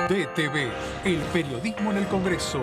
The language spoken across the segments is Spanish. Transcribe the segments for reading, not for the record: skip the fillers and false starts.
DTV, el periodismo en el Congreso.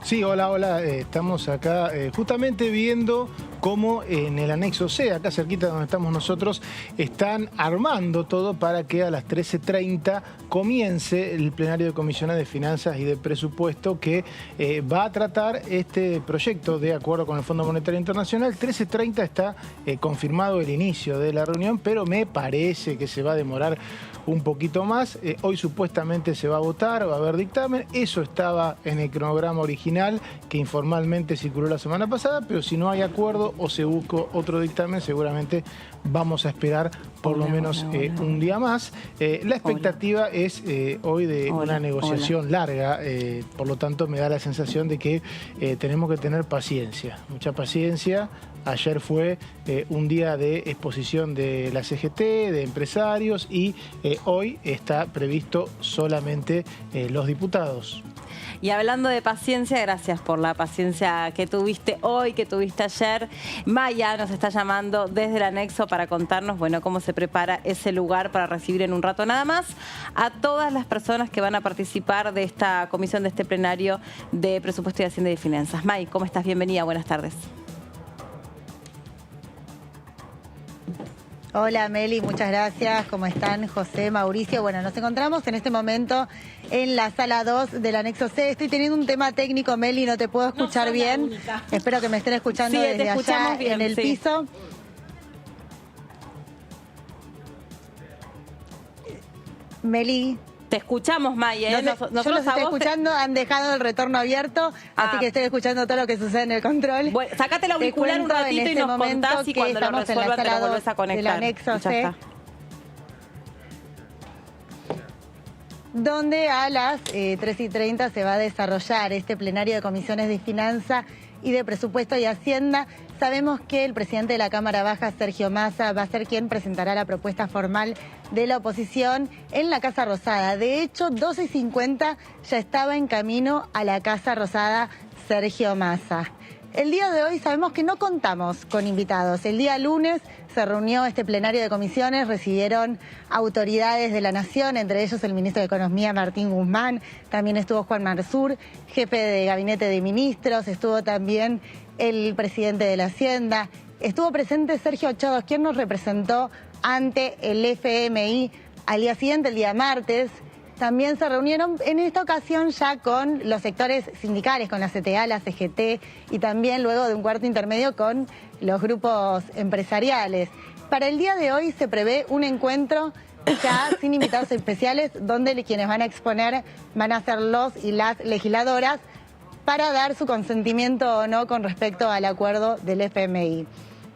Sí, hola, estamos acá justamente viendo cómo en el anexo C, acá cerquita donde estamos nosotros, están armando todo para que a las 13:30 comience el plenario de comisiones de finanzas y de presupuesto que va a tratar este proyecto de acuerdo con el Fondo Monetario Internacional. 13:30 está confirmado el inicio de la reunión, pero me parece que se va a demorar un poquito más. Hoy supuestamente se va a votar, va a haber dictamen. Eso estaba en el cronograma original que informalmente circuló la semana pasada, pero si no hay acuerdo o se busca otro dictamen, seguramente vamos a esperar por lo menos un día más. La expectativa es hoy de una negociación larga, por lo tanto me da la sensación de que tenemos que tener paciencia, mucha paciencia. Ayer fue un día de exposición de la CGT, de empresarios, y hoy está previsto solamente los diputados. Y hablando de paciencia, gracias por la paciencia que tuviste hoy, que tuviste ayer. Maya nos está llamando desde el anexo para contarnos, bueno, cómo se prepara ese lugar para recibir en un rato nada más a todas las personas que van a participar de esta comisión, de este plenario de Presupuesto y Hacienda y Finanzas. May, ¿cómo estás? Bienvenida, buenas tardes. Hola Meli, muchas gracias. ¿Cómo están José, Mauricio? Bueno, nos encontramos en este momento en la sala 2 del anexo C. Estoy teniendo un tema técnico, Meli, no te puedo escuchar bien. Espero que me estén escuchando desde allá bien, en el piso. Meli. Te escuchamos, Maya. Yo los estoy escuchando, han dejado el retorno abierto, así que estoy escuchando todo lo que sucede en el control. Bueno, sacate el auricular un ratito y nos contás y cuando lo resuelvan te lo volvés a conectar. Del anexo C, donde a las 13:30 se va a desarrollar este plenario de comisiones de finanzas y de presupuesto y hacienda. Sabemos que el presidente de la Cámara Baja, Sergio Massa, va a ser quien presentará la propuesta formal de la oposición en la Casa Rosada. De hecho, 12:50 ya estaba en camino a la Casa Rosada Sergio Massa. El día de hoy sabemos que no contamos con invitados. El día lunes se reunió este plenario de comisiones, recibieron autoridades de la Nación, entre ellos el ministro de Economía, Martín Guzmán, también estuvo Juan Marsur, jefe de gabinete de ministros, estuvo también el presidente de la Hacienda, estuvo presente Sergio Chodos, quien nos representó ante el FMI al día siguiente, el día martes. También se reunieron en esta ocasión ya con los sectores sindicales, con la CTA, la CGT y también luego de un cuarto intermedio con los grupos empresariales. Para el día de hoy se prevé un encuentro ya sin invitados especiales donde quienes van a exponer van a ser los y las legisladoras para dar su consentimiento o no con respecto al acuerdo del FMI.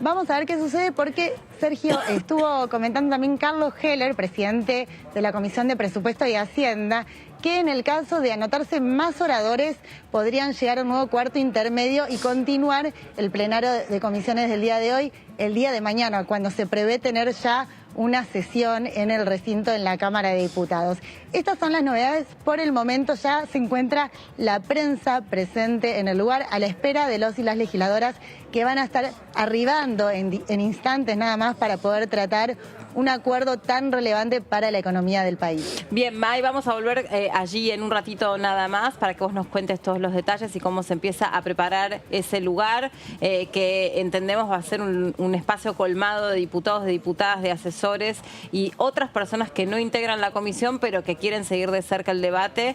Vamos a ver qué sucede porque, Sergio, estuvo comentando también Carlos Heller, presidente de la Comisión de Presupuesto y Hacienda, que en el caso de anotarse más oradores podrían llegar a un nuevo cuarto intermedio y continuar el plenario de comisiones del día de hoy, el día de mañana, cuando se prevé tener ya una sesión en el recinto en la Cámara de Diputados. Estas son las novedades. Por el momento ya se encuentra la prensa presente en el lugar a la espera de los y las legisladoras que van a estar arribando en instantes nada más para poder tratar un acuerdo tan relevante para la economía del país. Bien, May, vamos a volver allí en un ratito nada más para que vos nos cuentes todos los detalles y cómo se empieza a preparar ese lugar que entendemos va a ser un espacio colmado de diputados, de diputadas, de asesores y otras personas que no integran la comisión pero que quieren seguir de cerca el debate.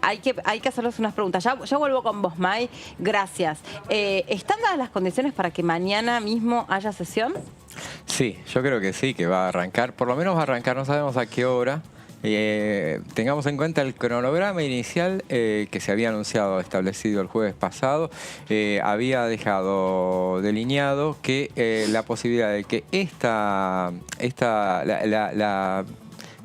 Hay que hacerles unas preguntas. Ya vuelvo con vos, May. Gracias. ¿Están dadas las condiciones para que mañana mismo haya sesión? Sí, yo creo que sí, que va a arrancar, por lo menos va a arrancar, no sabemos a qué hora, Tengamos en cuenta el cronograma inicial que se había anunciado, establecido el jueves pasado, había dejado delineado que la posibilidad de que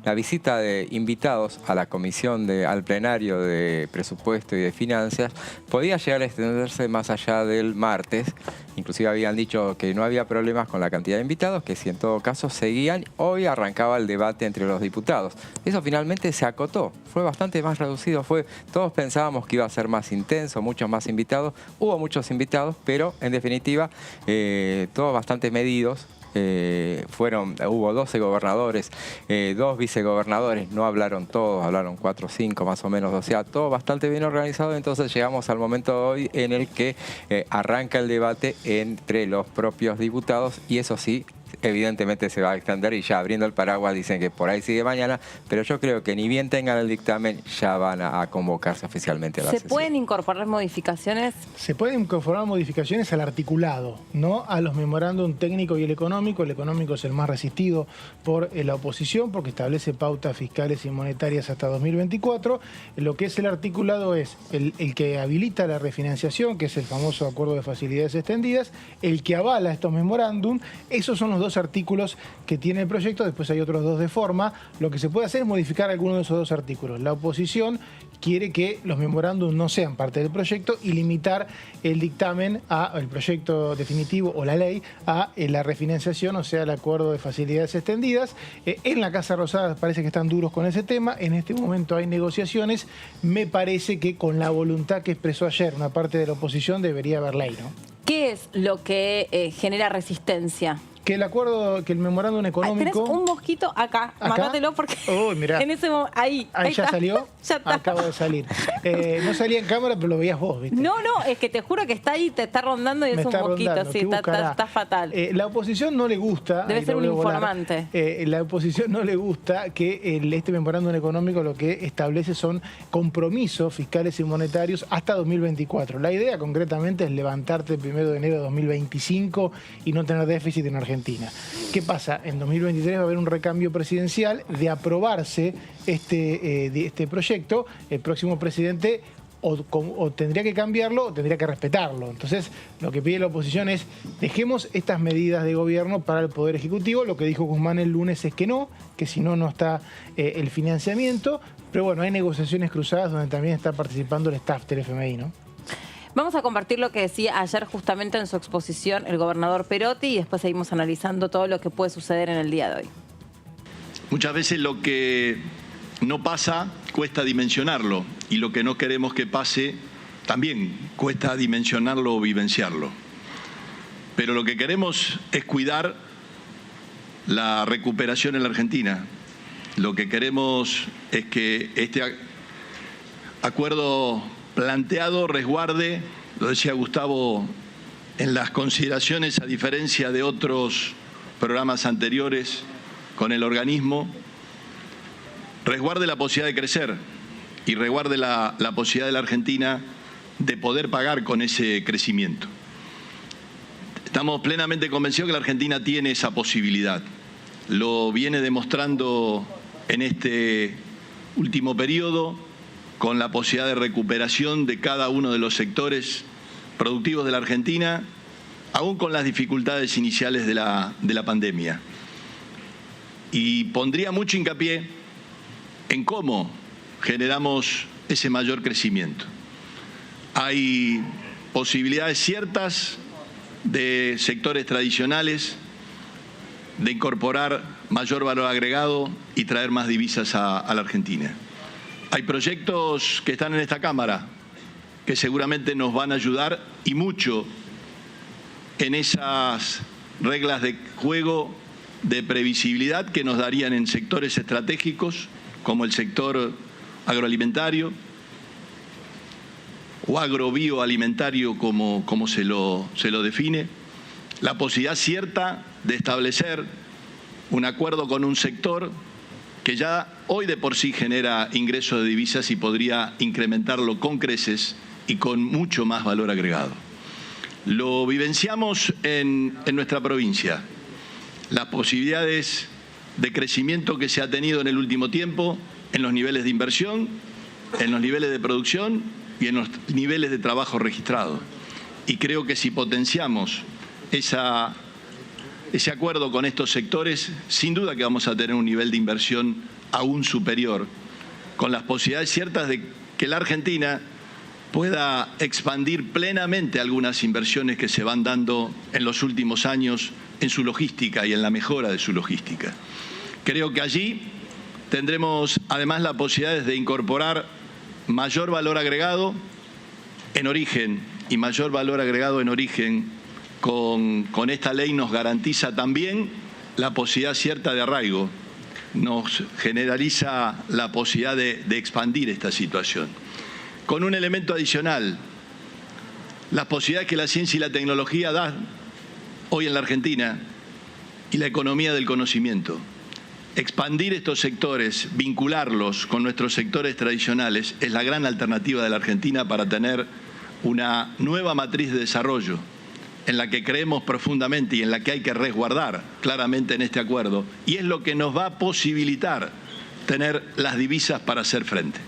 la visita de invitados a la comisión, al plenario de presupuesto y de finanzas, podía llegar a extenderse más allá del martes. Inclusive habían dicho que no había problemas con la cantidad de invitados, que si en todo caso seguían, hoy arrancaba el debate entre los diputados. Eso finalmente se acotó, fue bastante más reducido, todos pensábamos que iba a ser más intenso, muchos más invitados, hubo muchos invitados, pero en definitiva todos bastante medidos. Hubo 12 gobernadores, 2 vicegobernadores, no hablaron todos, hablaron 4 o 5 más o menos, o sea, todo bastante bien organizado. Entonces llegamos al momento de hoy en el que arranca el debate entre los propios diputados y eso sí, evidentemente se va a extender y ya abriendo el paraguas dicen que por ahí sigue mañana, pero yo creo que ni bien tengan el dictamen ya van a convocarse oficialmente a la sesión. ¿Se pueden incorporar modificaciones? Se pueden incorporar modificaciones al articulado, no a los memorándum técnico y el económico. El económico es el más resistido por la oposición porque establece pautas fiscales y monetarias hasta 2024. Lo que es el articulado es el que habilita la refinanciación, que es el famoso acuerdo de facilidades extendidas, el que avala estos memorándum. Esos son los dos artículos que tiene el proyecto, después hay otros 2 de forma. Lo que se puede hacer es modificar alguno de esos 2 artículos. La oposición quiere que los memorándum no sean parte del proyecto y limitar el dictamen el proyecto definitivo o la ley a la refinanciación, o sea, el acuerdo de facilidades extendidas. En la Casa Rosada parece que están duros con ese tema. En este momento hay negociaciones. Me parece que con la voluntad que expresó ayer una parte de la oposición debería haber ley, ¿no? ¿Qué es lo que genera resistencia? Que el memorándum económico... Tenés un mosquito acá, matátelo porque mirá. en ese momento, ahí ya está. ¿Salió? Ya está. Acabo de salir. No salía en cámara, pero lo veías vos, ¿viste? No, es que te juro que está ahí, te está rondando y es un mosquito, sí, está fatal. La oposición no le gusta... Debe ser un informante. La oposición no le gusta que este memorándum económico lo que establece son compromisos fiscales y monetarios hasta 2024. La idea concretamente es levantarte el 1 de enero de 2025 y no tener déficit en Argentina. ¿Qué pasa? En 2023 va a haber un recambio presidencial. De aprobarse este proyecto, el próximo presidente o tendría que cambiarlo o tendría que respetarlo. Entonces, lo que pide la oposición es dejemos estas medidas de gobierno para el Poder Ejecutivo. Lo que dijo Guzmán el lunes es que si no está el financiamiento. Pero bueno, hay negociaciones cruzadas donde también está participando el staff del FMI, ¿no? Vamos a compartir lo que decía ayer justamente en su exposición el gobernador Perotti y después seguimos analizando todo lo que puede suceder en el día de hoy. Muchas veces lo que no pasa cuesta dimensionarlo y lo que no queremos que pase también cuesta dimensionarlo o vivenciarlo. Pero lo que queremos es cuidar la recuperación en la Argentina. Lo que queremos es que este acuerdo planteado resguarde, lo decía Gustavo, en las consideraciones, a diferencia de otros programas anteriores con el organismo, resguarde la posibilidad de crecer y resguarde la posibilidad de la Argentina de poder pagar con ese crecimiento. Estamos plenamente convencidos que la Argentina tiene esa posibilidad. Lo viene demostrando en este último periodo, con la posibilidad de recuperación de cada uno de los sectores productivos de la Argentina, aún con las dificultades iniciales de la pandemia. Y pondría mucho hincapié en cómo generamos ese mayor crecimiento. Hay posibilidades ciertas de sectores tradicionales de incorporar mayor valor agregado y traer más divisas a la Argentina. Hay proyectos que están en esta Cámara que seguramente nos van a ayudar y mucho en esas reglas de juego de previsibilidad que nos darían en sectores estratégicos como el sector agroalimentario o agrobioalimentario como se lo define, la posibilidad cierta de establecer un acuerdo con un sector que ya hoy de por sí genera ingresos de divisas y podría incrementarlo con creces y con mucho más valor agregado. Lo vivenciamos en nuestra provincia. Las posibilidades de crecimiento que se ha tenido en el último tiempo en los niveles de inversión, en los niveles de producción y en los niveles de trabajo registrado. Y creo que si potenciamos ese acuerdo con estos sectores, sin duda que vamos a tener un nivel de inversión aún superior, con las posibilidades ciertas de que la Argentina pueda expandir plenamente algunas inversiones que se van dando en los últimos años en su logística y en la mejora de su logística. Creo que allí tendremos además la posibilidad de incorporar mayor valor agregado en origen, y mayor valor agregado en origen con esta ley nos garantiza también la posibilidad cierta de arraigo, nos generaliza la posibilidad de expandir esta situación. Con un elemento adicional, las posibilidades que la ciencia y la tecnología dan hoy en la Argentina y la economía del conocimiento. Expandir estos sectores, vincularlos con nuestros sectores tradicionales, es la gran alternativa de la Argentina para tener una nueva matriz de desarrollo en la que creemos profundamente y en la que hay que resguardar claramente en este acuerdo, y es lo que nos va a posibilitar tener las divisas para hacer frente.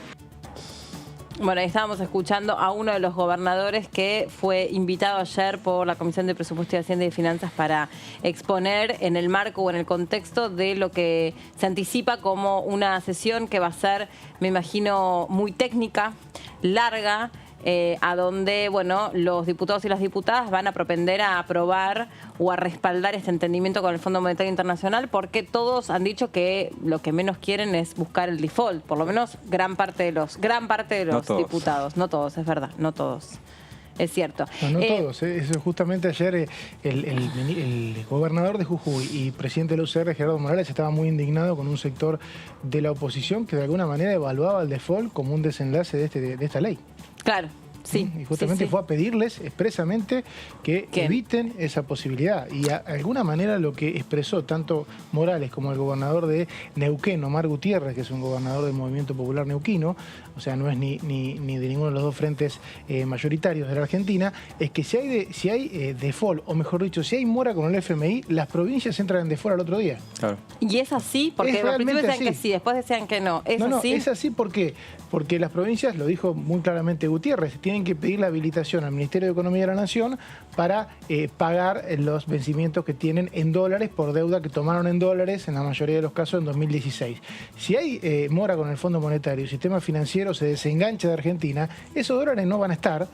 Bueno, ahí estábamos escuchando a uno de los gobernadores que fue invitado ayer por la Comisión de Presupuesto y Hacienda y Finanzas para exponer en el marco o en el contexto de lo que se anticipa como una sesión que va a ser, me imagino, muy técnica, larga, a donde, bueno, los diputados y las diputadas van a propender a aprobar o a respaldar este entendimiento con el Fondo Monetario Internacional, porque todos han dicho que lo que menos quieren es buscar el default, por lo menos gran parte de los No diputados. No todos, es verdad, no todos. Es cierto. No todos. Eso justamente ayer el gobernador de Jujuy y presidente de la UCR, Gerardo Morales, estaba muy indignado con un sector de la oposición que de alguna manera evaluaba el default como un desenlace de esta ley. Claro. Sí, y justamente sí. fue a pedirles expresamente que eviten esa posibilidad. Y de alguna manera lo que expresó tanto Morales como el gobernador de Neuquén, Omar Gutiérrez, que es un gobernador del Movimiento Popular Neuquino, o sea, no es ni de ninguno de los dos frentes mayoritarios de la Argentina, es que si hay default, o mejor dicho, si hay mora con el FMI, las provincias entran en default al otro día. Claro. Y es así, porque al principio decían que sí, después decían que no. ¿Es así? Es así porque las provincias, lo dijo muy claramente Gutiérrez, tienen que pedir la habilitación al Ministerio de Economía de la Nación para pagar los vencimientos que tienen en dólares por deuda que tomaron en dólares en la mayoría de los casos en 2016. Si hay mora con el Fondo Monetario, el sistema financiero se desengancha de Argentina, esos dólares no van a estar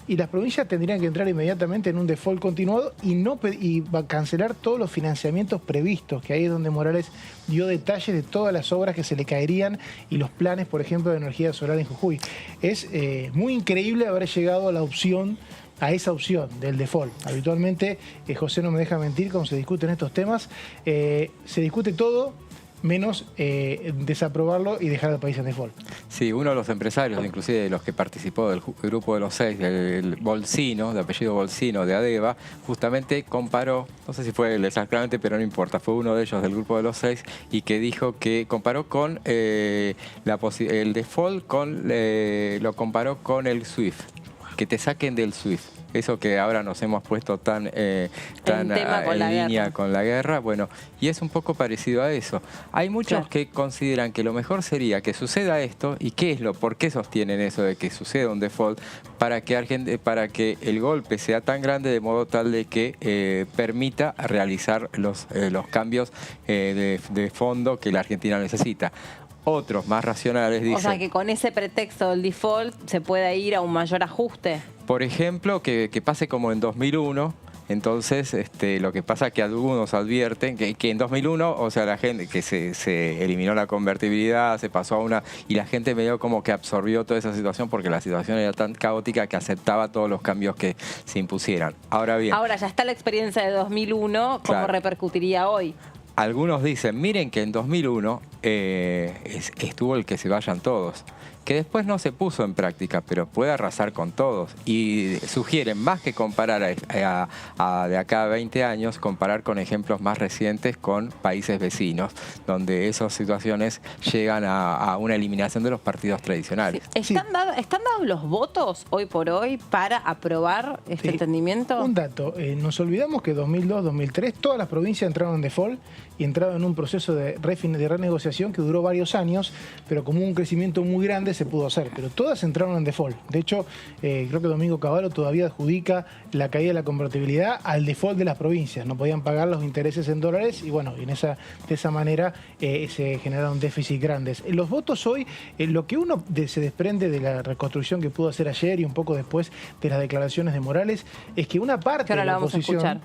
y las provincias tendrían que entrar inmediatamente en un default continuado y va a cancelar todos los financiamientos previstos, que ahí es donde Morales dio detalles de todas las obras que se le caerían y los planes, por ejemplo, de energía solar en Jujuy. Es muy increíble haber llegado a esa opción del default. Habitualmente, José no me deja mentir, cuando se discuten estos temas, se discute todo menos desaprobarlo y dejar al país en default. Sí, uno de los empresarios, inclusive de los que participó del grupo de los 6, el Bolsino, de apellido Bolsino, de ADEVA, justamente comparó, no sé si fue él exactamente, pero no importa, fue uno de ellos del grupo de los 6, y que dijo que comparó con el default, lo comparó con el SWIFT, que te saquen del SWIFT. Eso que ahora nos hemos puesto tan en línea con la guerra, bueno, y es un poco parecido a eso. Hay muchos que consideran que lo mejor sería que suceda esto, y ¿por qué sostienen eso de que suceda un default? Para que el golpe sea tan grande de modo tal de que permita realizar los cambios de fondo que la Argentina necesita. Otros más racionales dicen... O sea, que con ese pretexto del default se pueda ir a un mayor ajuste. Por ejemplo, que pase como en 2001. Entonces, lo que pasa es que algunos advierten que en 2001, o sea, la gente que se eliminó la convertibilidad, se pasó a una... Y la gente medio como que absorbió toda esa situación porque la situación era tan caótica que aceptaba todos los cambios que se impusieran. Ahora bien... Ahora ya está la experiencia de 2001, ¿cómo repercutiría hoy? Algunos dicen, miren que en 2001 estuvo el que se vayan todos. que después no se puso en práctica, pero puede arrasar con todos. Y sugieren, más que comparar de acá a 20 años, comparar con ejemplos más recientes con países vecinos, donde esas situaciones llegan a una eliminación de los partidos tradicionales. Sí. ¿Están dados los votos hoy por hoy para aprobar este entendimiento? Un dato, nos olvidamos que 2002, 2003, todas las provincias entraron en default y entraron en un proceso de renegociación que duró varios años, pero como un crecimiento muy grande se pudo hacer, pero todas entraron en default. De hecho, creo que Domingo Cavallo todavía adjudica la caída de la convertibilidad al default de las provincias. No podían pagar los intereses en dólares y bueno, de esa manera se generaron déficits grandes. Los votos hoy, lo que uno se desprende de la reconstrucción que pudo hacer ayer y un poco después de las declaraciones de Morales, es que una parte de la oposición...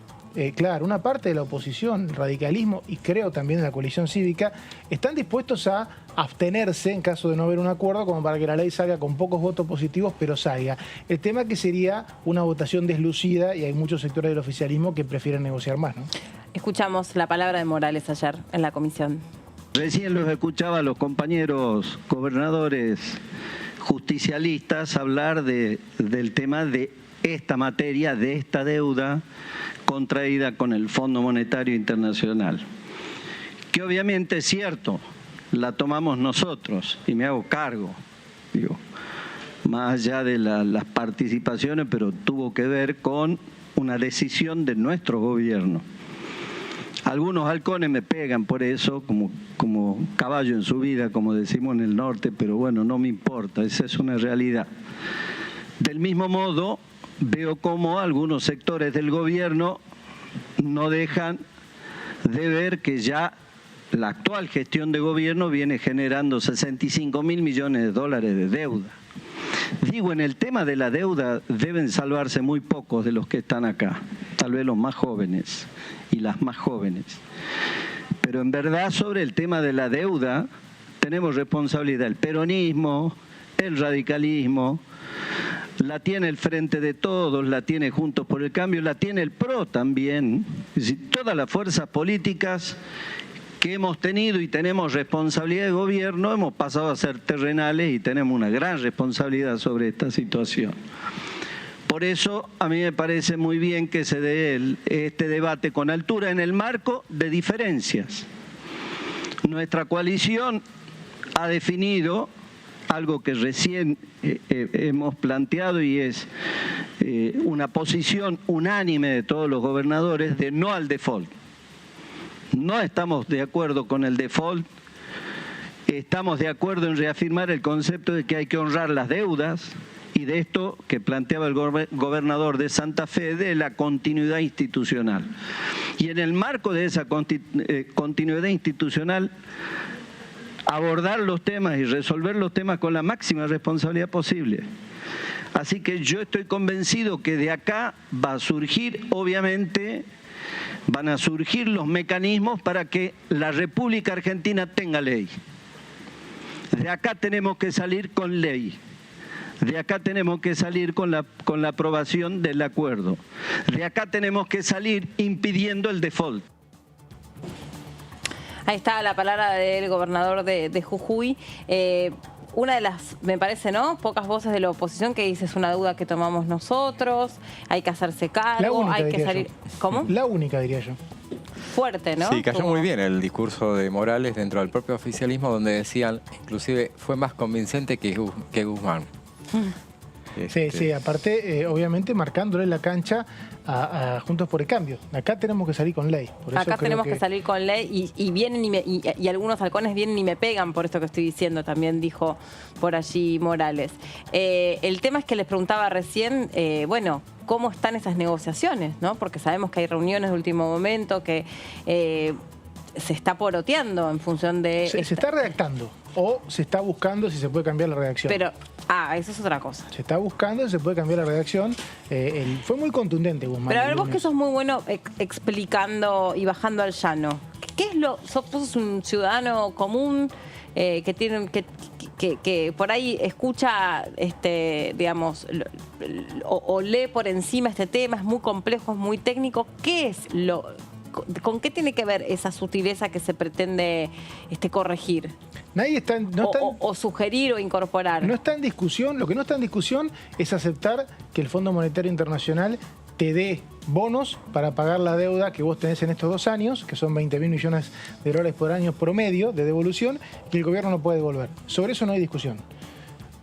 Claro, una parte de la oposición, el radicalismo y creo también de la coalición cívica, están dispuestos a abstenerse en caso de no haber un acuerdo, como para que la ley salga con pocos votos positivos, pero salga. El tema que sería una votación deslucida y hay muchos sectores del oficialismo que prefieren negociar más, ¿no? Escuchamos la palabra de Morales ayer en la comisión. Recién los escuchaba a los compañeros gobernadores justicialistas hablar del tema de esta materia, de esta deuda contraída con el Fondo Monetario Internacional, que obviamente es cierto, la tomamos nosotros y me hago cargo, digo, más allá de las participaciones, pero tuvo que ver con una decisión de nuestro gobierno. Algunos halcones me pegan por eso, como caballo en su vida, como decimos en el norte, pero bueno, no me importa, esa es una realidad. Del mismo modo, veo cómo algunos sectores del gobierno no dejan de ver que ya la actual gestión de gobierno viene generando 65.000 millones de dólares de deuda. Digo, en el tema de la deuda deben salvarse muy pocos de los que están acá, tal vez los más jóvenes y las más jóvenes. Pero en verdad sobre el tema de la deuda tenemos responsabilidad el peronismo, el radicalismo, la tiene el Frente de Todos, la tiene Juntos por el Cambio, la tiene el PRO también. Es decir, todas las fuerzas políticas que hemos tenido y tenemos responsabilidad de gobierno, hemos pasado a ser terrenales y tenemos una gran responsabilidad sobre esta situación. Por eso a mí me parece muy bien que se dé este debate con altura en el marco de diferencias. Nuestra coalición ha definido algo que recién hemos planteado y es una posición unánime de todos los gobernadores de no al default. No estamos de acuerdo con el default, estamos de acuerdo en reafirmar el concepto de que hay que honrar las deudas y de esto que planteaba el gobernador de Santa Fe, de la continuidad institucional. Y en el marco de esa continuidad institucional, abordar los temas y resolver los temas con la máxima responsabilidad posible. Así que yo estoy convencido que de acá va a surgir, obviamente, van a surgir los mecanismos para que la República Argentina tenga ley. De acá tenemos que salir con ley. De acá tenemos que salir con la aprobación del acuerdo. De acá tenemos que salir impidiendo el default. Ahí está la palabra del gobernador de Jujuy. Una de las, me parece, ¿no?, pocas voces de la oposición que dice es una deuda que tomamos nosotros, hay que hacerse cargo, hay que salir... ¿Cómo? La única, diría yo. Fuerte, ¿no? Sí, cayó muy bien el discurso de Morales dentro del propio oficialismo, donde decían, inclusive fue más convincente que Guzmán. Sí, aparte, obviamente, marcándole la cancha a Juntos por el Cambio. Acá tenemos que salir con ley. Por eso acá tenemos que salir con ley y vienen y algunos halcones vienen y me pegan por esto que estoy diciendo, también dijo por allí Morales. El tema es que les preguntaba recién, bueno, ¿cómo están esas negociaciones?, ¿no? Porque sabemos que hay reuniones de último momento, que se está poroteando en función de... Se está redactando o se está buscando si se puede cambiar la redacción. Pero, eso es otra cosa. Se está buscando si se puede cambiar la redacción. Fue muy contundente, Guzmán. Pero a ver, vos que sos muy bueno explicando y bajando al llano. ¿Qué es vos sos un ciudadano común que por ahí escucha, digamos, o lee por encima este tema, es muy complejo, es muy técnico. ¿Qué es ¿Con qué tiene que ver esa sutileza que se pretende corregir? Nadie está, O sugerir o incorporar. No está en discusión, lo que no está en discusión es aceptar que el Fondo Monetario Internacional te dé bonos para pagar la deuda que vos tenés en estos 2 años, que son 20.000 millones de dólares por año promedio de devolución, y el gobierno no puede devolver. Sobre eso no hay discusión.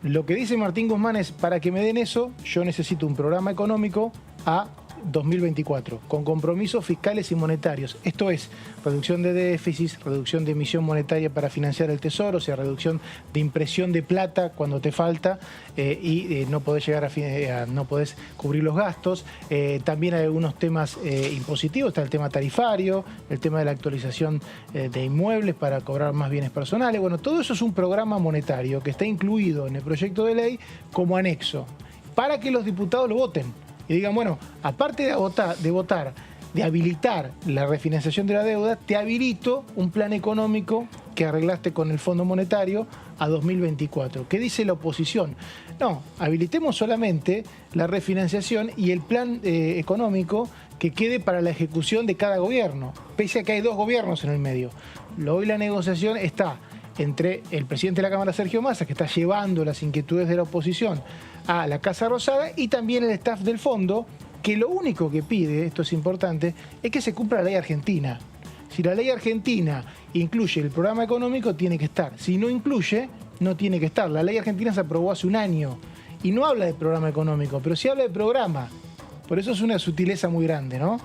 Lo que dice Martín Guzmán es, para que me den eso, yo necesito un programa económico a 2024, con compromisos fiscales y monetarios. Esto es reducción de déficits, reducción de emisión monetaria para financiar el tesoro, o sea, reducción de impresión de plata cuando te falta no podés llegar no podés cubrir los gastos. También hay algunos temas impositivos, está el tema tarifario, el tema de la actualización de inmuebles para cobrar más bienes personales. Bueno, todo eso es un programa monetario que está incluido en el proyecto de ley como anexo, para que los diputados lo voten. Y digan, bueno, aparte de votar, de habilitar la refinanciación de la deuda, te habilito un plan económico que arreglaste con el Fondo Monetario a 2024. ¿Qué dice la oposición? No, habilitemos solamente la refinanciación y el plan económico que quede para la ejecución de cada gobierno, pese a que hay 2 gobiernos en el medio. Hoy la negociación está entre el presidente de la Cámara, Sergio Massa, que está llevando las inquietudes de la oposición a la Casa Rosada, y también el staff del fondo, que lo único que pide, esto es importante, es que se cumpla la ley argentina. Si la ley argentina incluye el programa económico, tiene que estar. Si no incluye, no tiene que estar. La ley argentina se aprobó hace 1 año y no habla de programa económico, pero sí habla de programa. Por eso es una sutileza muy grande, ¿no?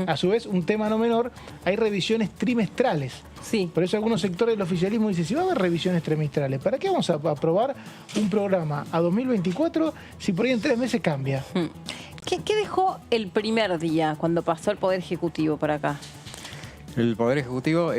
A su vez, un tema no menor, hay revisiones trimestrales. Sí. Por eso algunos sectores del oficialismo dicen, si va a haber revisiones trimestrales, ¿para qué vamos a aprobar un programa a 2024 si por ahí en 3 meses cambia? ¿Qué dejó el primer día cuando pasó el Poder Ejecutivo por acá? El Poder Ejecutivo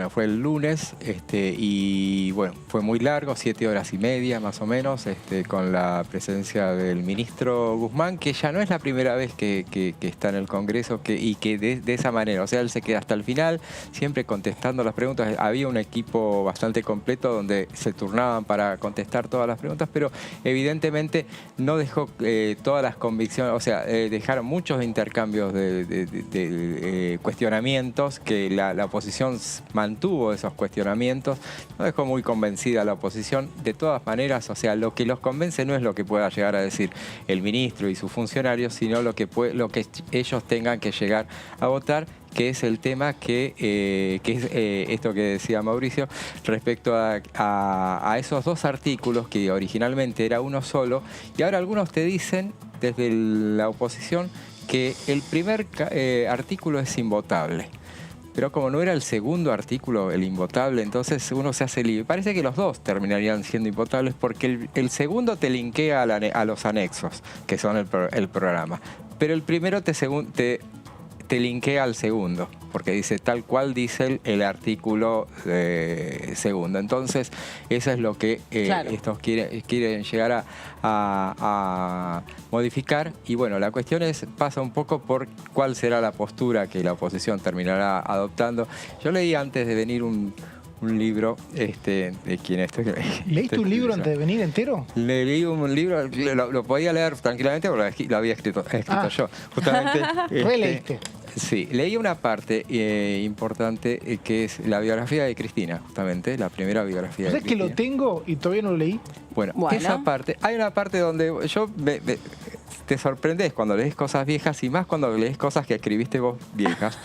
fue el lunes y bueno, fue muy largo, 7 horas y media más o menos, con la presencia del ministro Guzmán, que ya no es la primera vez que está en el Congreso y que de esa manera, o sea, él se queda hasta el final, siempre contestando las preguntas. Había un equipo bastante completo donde se turnaban para contestar todas las preguntas, pero evidentemente no dejó todas las convicciones, o sea, dejaron muchos intercambios de cuestionamientos, que la oposición mantuvo esos cuestionamientos, no dejó muy convencida a la oposición. De todas maneras, o sea, lo que los convence no es lo que pueda llegar a decir el ministro y sus funcionarios, sino lo que ellos tengan que llegar a votar, que es el tema que es esto que decía Mauricio, respecto a esos 2 artículos que originalmente era uno solo, y ahora algunos te dicen, desde la oposición, que el primer artículo es invotable. Pero como no era el segundo artículo el invotable, entonces uno se hace libre. Parece que los 2 terminarían siendo invotables porque el segundo te linkea a los anexos, que son el programa. Pero el primero te linkea al segundo, porque dice tal cual dice el artículo segundo. Entonces, eso es lo que estos quieren llegar a modificar. Y bueno, la cuestión pasa un poco por cuál será la postura que la oposición terminará adoptando. Yo leí antes de venir un libro de quien estoy. ¿Leíste un libro antes de venir entero? Leí un libro, lo podía leer tranquilamente porque lo había escrito yo. Justamente. ¿Releíste? Sí, leí una parte importante que es la biografía de Cristina, justamente, la primera biografía de Cristina. ¿Sabes que lo tengo y todavía no lo leí? Bueno, esa parte, hay una parte donde te sorprendes cuando lees cosas viejas y más cuando lees cosas que escribiste vos viejas.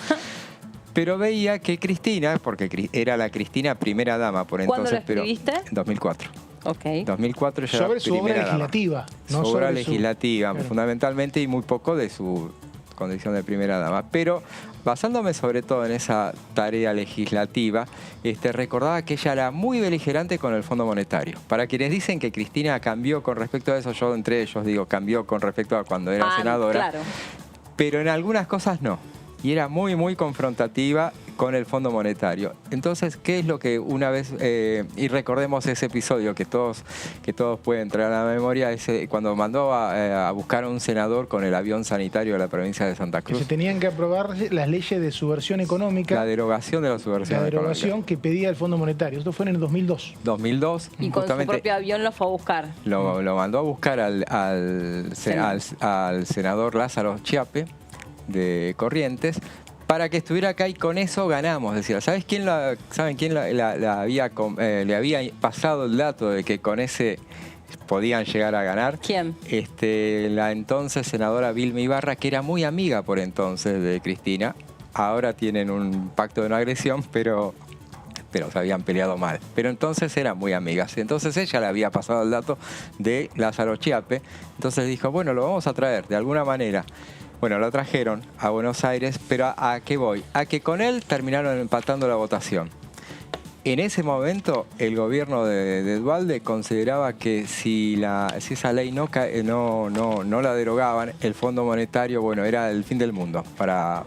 Pero veía que Cristina, porque era la Cristina primera dama por entonces. ¿Cuándo lo escribiste? En 2004. Ok. 2004 ya sobre su obra legislativa. No su obra legislativa, fundamentalmente, y muy poco de su condición de primera dama. Pero basándome sobre todo en esa tarea legislativa, recordaba que ella era muy beligerante con el Fondo Monetario. Para quienes dicen que Cristina cambió con respecto a eso, yo entre ellos digo cambió con respecto a cuando era senadora. Claro. Pero en algunas cosas no. Y era muy, muy confrontativa con el Fondo Monetario. Entonces, ¿qué es lo que una vez, y recordemos ese episodio que todos pueden traer a la memoria, cuando mandó a buscar a un senador con el avión sanitario de la provincia de Santa Cruz? Que se tenían que aprobar las leyes de subversión económica. La derogación de la subversión económica. La derogación que pedía el Fondo Monetario. Esto fue en el 2002. 2002. Y con su propio avión lo fue a buscar. Lo mandó a buscar al senador Lázaro Chiappe, de Corrientes, para que estuviera acá y con eso ganamos. Decía, ¿saben quién le había pasado el dato de que con ese podían llegar a ganar? ¿Quién? La entonces senadora Vilma Ibarra, que era muy amiga por entonces de Cristina. Ahora tienen un pacto de no agresión, pero se habían peleado mal. Pero entonces eran muy amigas. Entonces ella le había pasado el dato de Lázaro Chiappe. Entonces dijo, bueno, lo vamos a traer de alguna manera. Bueno, lo trajeron a Buenos Aires, pero ¿a qué voy? A que con él terminaron empatando la votación. En ese momento, el gobierno de Duhalde consideraba que si esa ley no la derogaban, el Fondo Monetario, bueno, era el fin del mundo para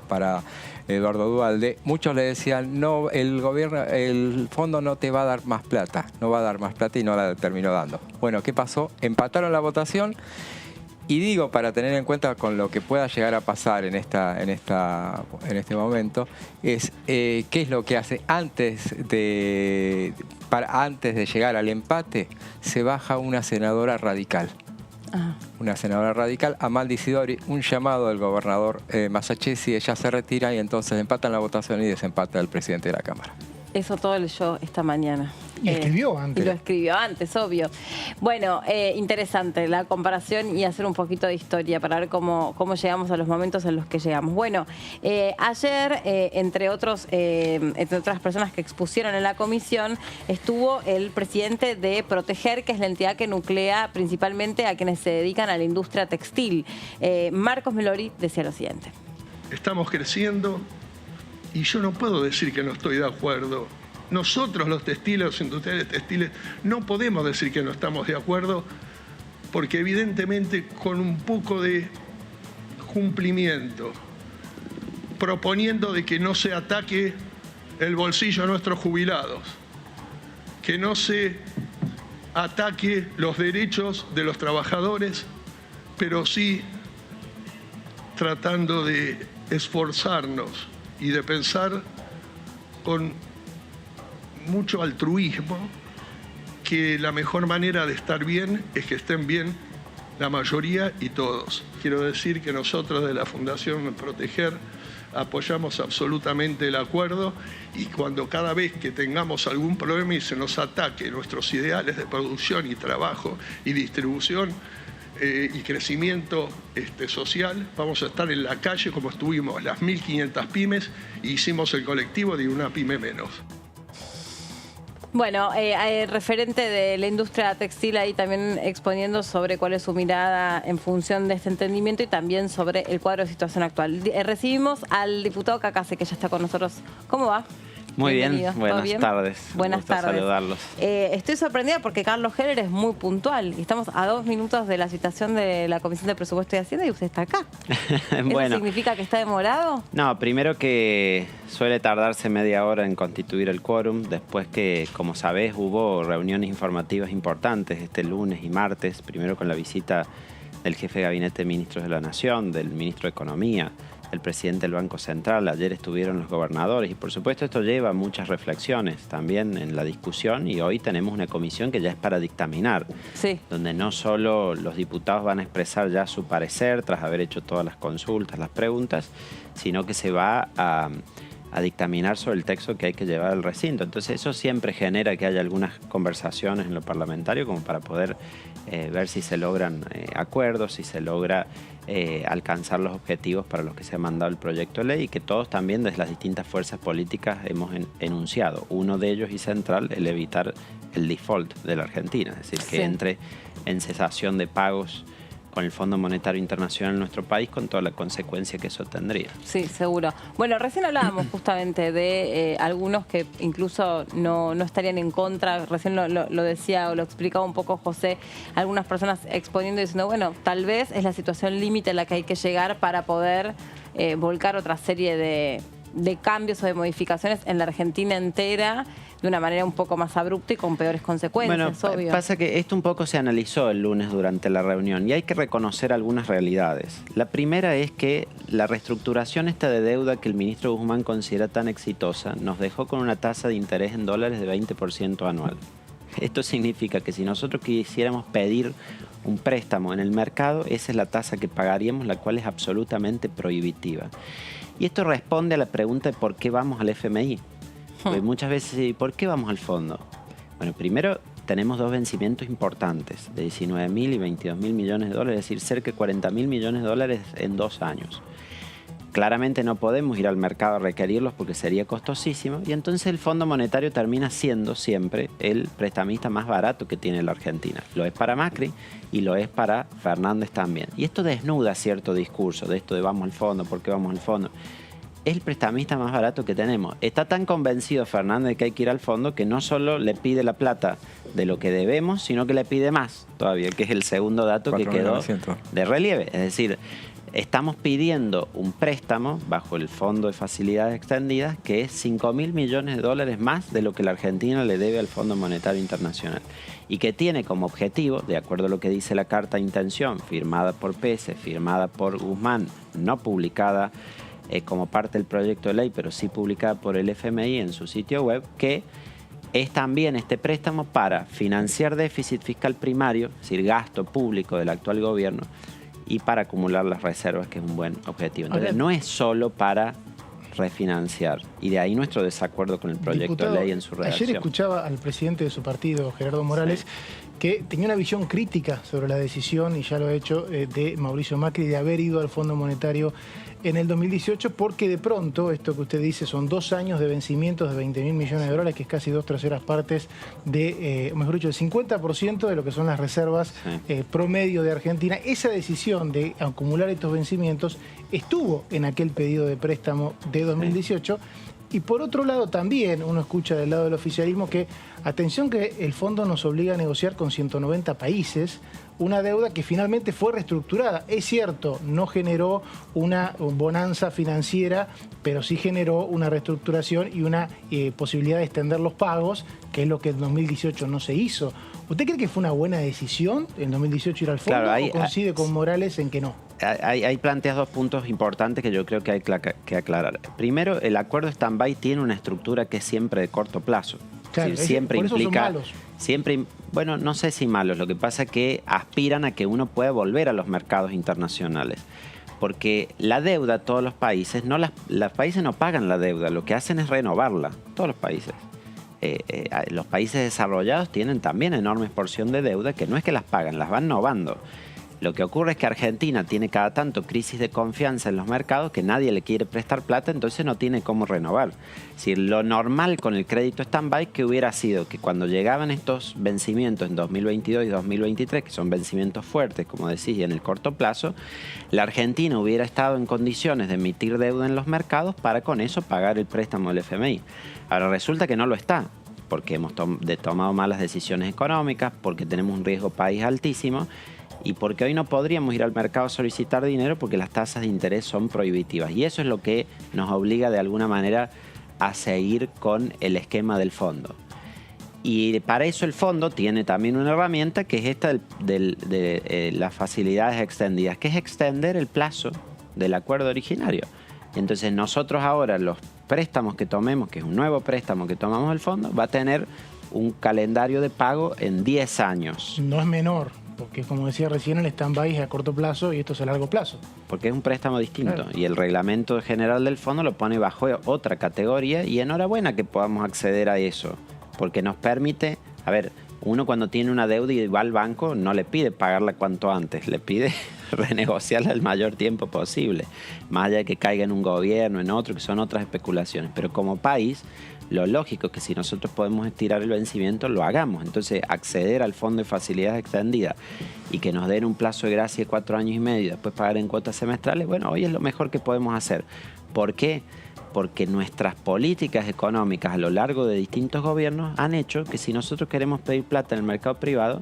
Eduardo Duhalde. Muchos le decían, no, el fondo no te va a dar más plata, no va a dar más plata, y no la terminó dando. Bueno, ¿qué pasó? Empataron la votación. Y digo, para tener en cuenta con lo que pueda llegar a pasar en este momento, es qué es lo que hace antes de llegar al empate. Se baja una senadora radical. Una senadora radical, Amaldi Sidori, un llamado del gobernador Masachesi, ella se retira y entonces empatan la votación y desempata el presidente de la Cámara. Eso todo leyó esta mañana. Y escribió antes. Y lo escribió antes, obvio. Bueno, interesante la comparación y hacer un poquito de historia para ver cómo llegamos a los momentos en los que llegamos. Bueno, ayer, entre otras personas que expusieron en la comisión, estuvo el presidente de Proteger, que es la entidad que nuclea principalmente a quienes se dedican a la industria textil. Marcos Melori decía lo siguiente. Estamos creciendo y yo no puedo decir que no estoy de acuerdo. Nosotros, los textiles, los industriales textiles, no podemos decir que no estamos de acuerdo, porque evidentemente con un poco de cumplimiento, proponiendo de que no se ataque el bolsillo a nuestros jubilados, que no se ataque los derechos de los trabajadores, pero sí tratando de esforzarnos y de pensar con mucho altruismo que la mejor manera de estar bien es que estén bien la mayoría y todos. Quiero decir que nosotros de la Fundación Proteger apoyamos absolutamente el acuerdo, y cuando cada vez que tengamos algún problema y se nos ataque nuestros ideales de producción y trabajo y distribución y crecimiento social, vamos a estar en la calle como estuvimos las 1.500 pymes y hicimos el colectivo de una pyme menos. Bueno, referente de la industria textil ahí también exponiendo sobre cuál es su mirada en función de este entendimiento y también sobre el cuadro de situación actual. Recibimos al diputado Cacase, que ya está con nosotros. ¿Cómo va? Muy Bienvenido. bien, buenas tardes. Buenas tardes. Saludarlos. Estoy sorprendida porque Carlos Heller es muy puntual y estamos a 2 minutos de la citación de la Comisión de Presupuesto y Hacienda y usted está acá. Bueno, ¿Eso significa que está demorado? No, primero que suele tardarse media hora en constituir el quórum, después que, como sabés, hubo reuniones informativas importantes este lunes y martes, primero con la visita del jefe de gabinete de ministros de la Nación, del ministro de Economía, el presidente del Banco Central, ayer estuvieron los gobernadores y por supuesto esto lleva muchas reflexiones también en la discusión, y hoy tenemos una comisión que ya es para dictaminar, sí, donde no solo los diputados van a expresar ya su parecer tras haber hecho todas las consultas, las preguntas, sino que se va a dictaminar sobre el texto que hay que llevar al recinto. Entonces eso siempre genera que haya algunas conversaciones en lo parlamentario como para poder ver si se logran acuerdos, si se logra alcanzar los objetivos para los que se ha mandado el proyecto de ley, y que todos también desde las distintas fuerzas políticas hemos enunciado. Uno de ellos y central, el evitar el default de la Argentina, es decir, que entre en cesación de pagos con el Fondo Monetario Internacional en nuestro país, con toda la consecuencia que eso tendría. Sí, seguro. Bueno, recién hablábamos justamente de algunos que incluso no estarían en contra, recién lo decía o lo explicaba un poco José, algunas personas exponiendo y diciendo, bueno, tal vez es la situación límite a la que hay que llegar para poder volcar otra serie de cambios o de modificaciones en la Argentina entera de una manera un poco más abrupta y con peores consecuencias, bueno, obvio. Pasa que esto un poco se analizó el lunes durante la reunión y hay que reconocer algunas realidades. La primera es que la reestructuración esta de deuda que el ministro Guzmán considera tan exitosa nos dejó con una tasa de interés en dólares de 20% anual. Esto significa que si nosotros quisiéramos pedir un préstamo en el mercado, esa es la tasa que pagaríamos, la cual es absolutamente prohibitiva. Y esto responde a la pregunta de por qué vamos al FMI. Porque muchas veces, ¿por qué vamos al fondo? Bueno, primero tenemos dos vencimientos importantes, de 19.000 y 22.000 millones de dólares, es decir, cerca de 40.000 millones de dólares en 2 años. Claramente no podemos ir al mercado a requerirlos porque sería costosísimo, y entonces el Fondo Monetario termina siendo siempre el prestamista más barato que tiene la Argentina. Lo es para Macri y lo es para Fernández también. Y esto desnuda cierto discurso de esto de vamos al fondo, ¿por qué vamos al fondo? Es el prestamista más barato que tenemos. Está tan convencido Fernández de que hay que ir al fondo que no solo le pide la plata de lo que debemos, sino que le pide más todavía, que es el segundo dato que quedó de relieve. Es decir, estamos pidiendo un préstamo bajo el Fondo de Facilidades Extendidas que es 5.000 millones de dólares más de lo que la Argentina le debe al Fondo Monetario Internacional y que tiene como objetivo, de acuerdo a lo que dice la carta de intención firmada por Pese, firmada por Guzmán, no publicada como parte del proyecto de ley, pero sí publicada por el FMI en su sitio web, que es también este préstamo para financiar déficit fiscal primario, es decir, gasto público del actual gobierno, y para acumular las reservas, que es un buen objetivo. Entonces, no es solo para refinanciar, y de ahí nuestro desacuerdo con el proyecto de ley en su redacción. Ayer escuchaba al presidente de su partido, Gerardo Morales, que tenía una visión crítica sobre la decisión, y ya lo ha hecho, de Mauricio Macri de haber ido al Fondo Monetario en el 2018, porque de pronto, esto que usted dice, son 2 años de vencimientos de 20.000 millones de dólares, que es casi 2/3 partes de, mejor dicho, el 50% de lo que son las reservas promedio de Argentina. Esa decisión de acumular estos vencimientos estuvo en aquel pedido de préstamo de 2018. Y por otro lado también uno escucha del lado del oficialismo que, atención, que el fondo nos obliga a negociar con 190 países una deuda que finalmente fue reestructurada. Es cierto, no generó una bonanza financiera, pero sí generó una reestructuración y una posibilidad de extender los pagos, que es lo que en 2018 no se hizo. ¿Usted cree que fue una buena decisión en 2018 ir al fondo, o coincide con Morales en que no? Ahí planteas 2 puntos importantes que yo creo que hay que aclarar. Primero, el acuerdo stand-by tiene una estructura que es siempre de corto plazo. Claro, es decir, siempre por eso implica, son malos. Siempre, bueno, no sé si malos, lo que pasa es que aspiran a que uno pueda volver a los mercados internacionales. Porque la deuda, todos los países, los países no pagan la deuda, lo que hacen es renovarla, todos los países. Los países desarrollados tienen también enormes porción de deuda que no es que las pagan, las van novando. Lo que ocurre es que Argentina tiene cada tanto crisis de confianza en los mercados, que nadie le quiere prestar plata, entonces no tiene cómo renovar. Es decir, lo normal con el crédito stand-by que hubiera sido que cuando llegaban estos vencimientos en 2022 y 2023, que son vencimientos fuertes, como decís, y en el corto plazo, la Argentina hubiera estado en condiciones de emitir deuda en los mercados para con eso pagar el préstamo del FMI. Ahora resulta que no lo está, porque hemos tomado malas decisiones económicas, porque tenemos un riesgo país altísimo, y porque hoy no podríamos ir al mercado a solicitar dinero porque las tasas de interés son prohibitivas. Y eso es lo que nos obliga de alguna manera a seguir con el esquema del fondo. Y para eso el fondo tiene también una herramienta que es esta de las facilidades extendidas, que es extender el plazo del acuerdo originario. Y entonces nosotros ahora los préstamos que tomemos, que es un nuevo préstamo que tomamos del fondo, va a tener un calendario de pago en 10 años. No es menor. Porque, como decía recién, el stand-by es a corto plazo y esto es a largo plazo. Porque es un préstamo distinto. Claro. Y el reglamento general del fondo lo pone bajo otra categoría, y enhorabuena que podamos acceder a eso. Porque nos permite, a ver, uno cuando tiene una deuda y va al banco no le pide pagarla cuanto antes, le pide renegociarla el mayor tiempo posible. Más allá de que caiga en un gobierno, en otro, que son otras especulaciones. Pero como país, lo lógico es que si nosotros podemos estirar el vencimiento, lo hagamos. Entonces, acceder al Fondo de Facilidades Extendidas y que nos den un plazo de gracia de 4 años y medio, después pagar en cuotas semestrales, bueno, hoy es lo mejor que podemos hacer. ¿Por qué? Porque nuestras políticas económicas a lo largo de distintos gobiernos han hecho que si nosotros queremos pedir plata en el mercado privado,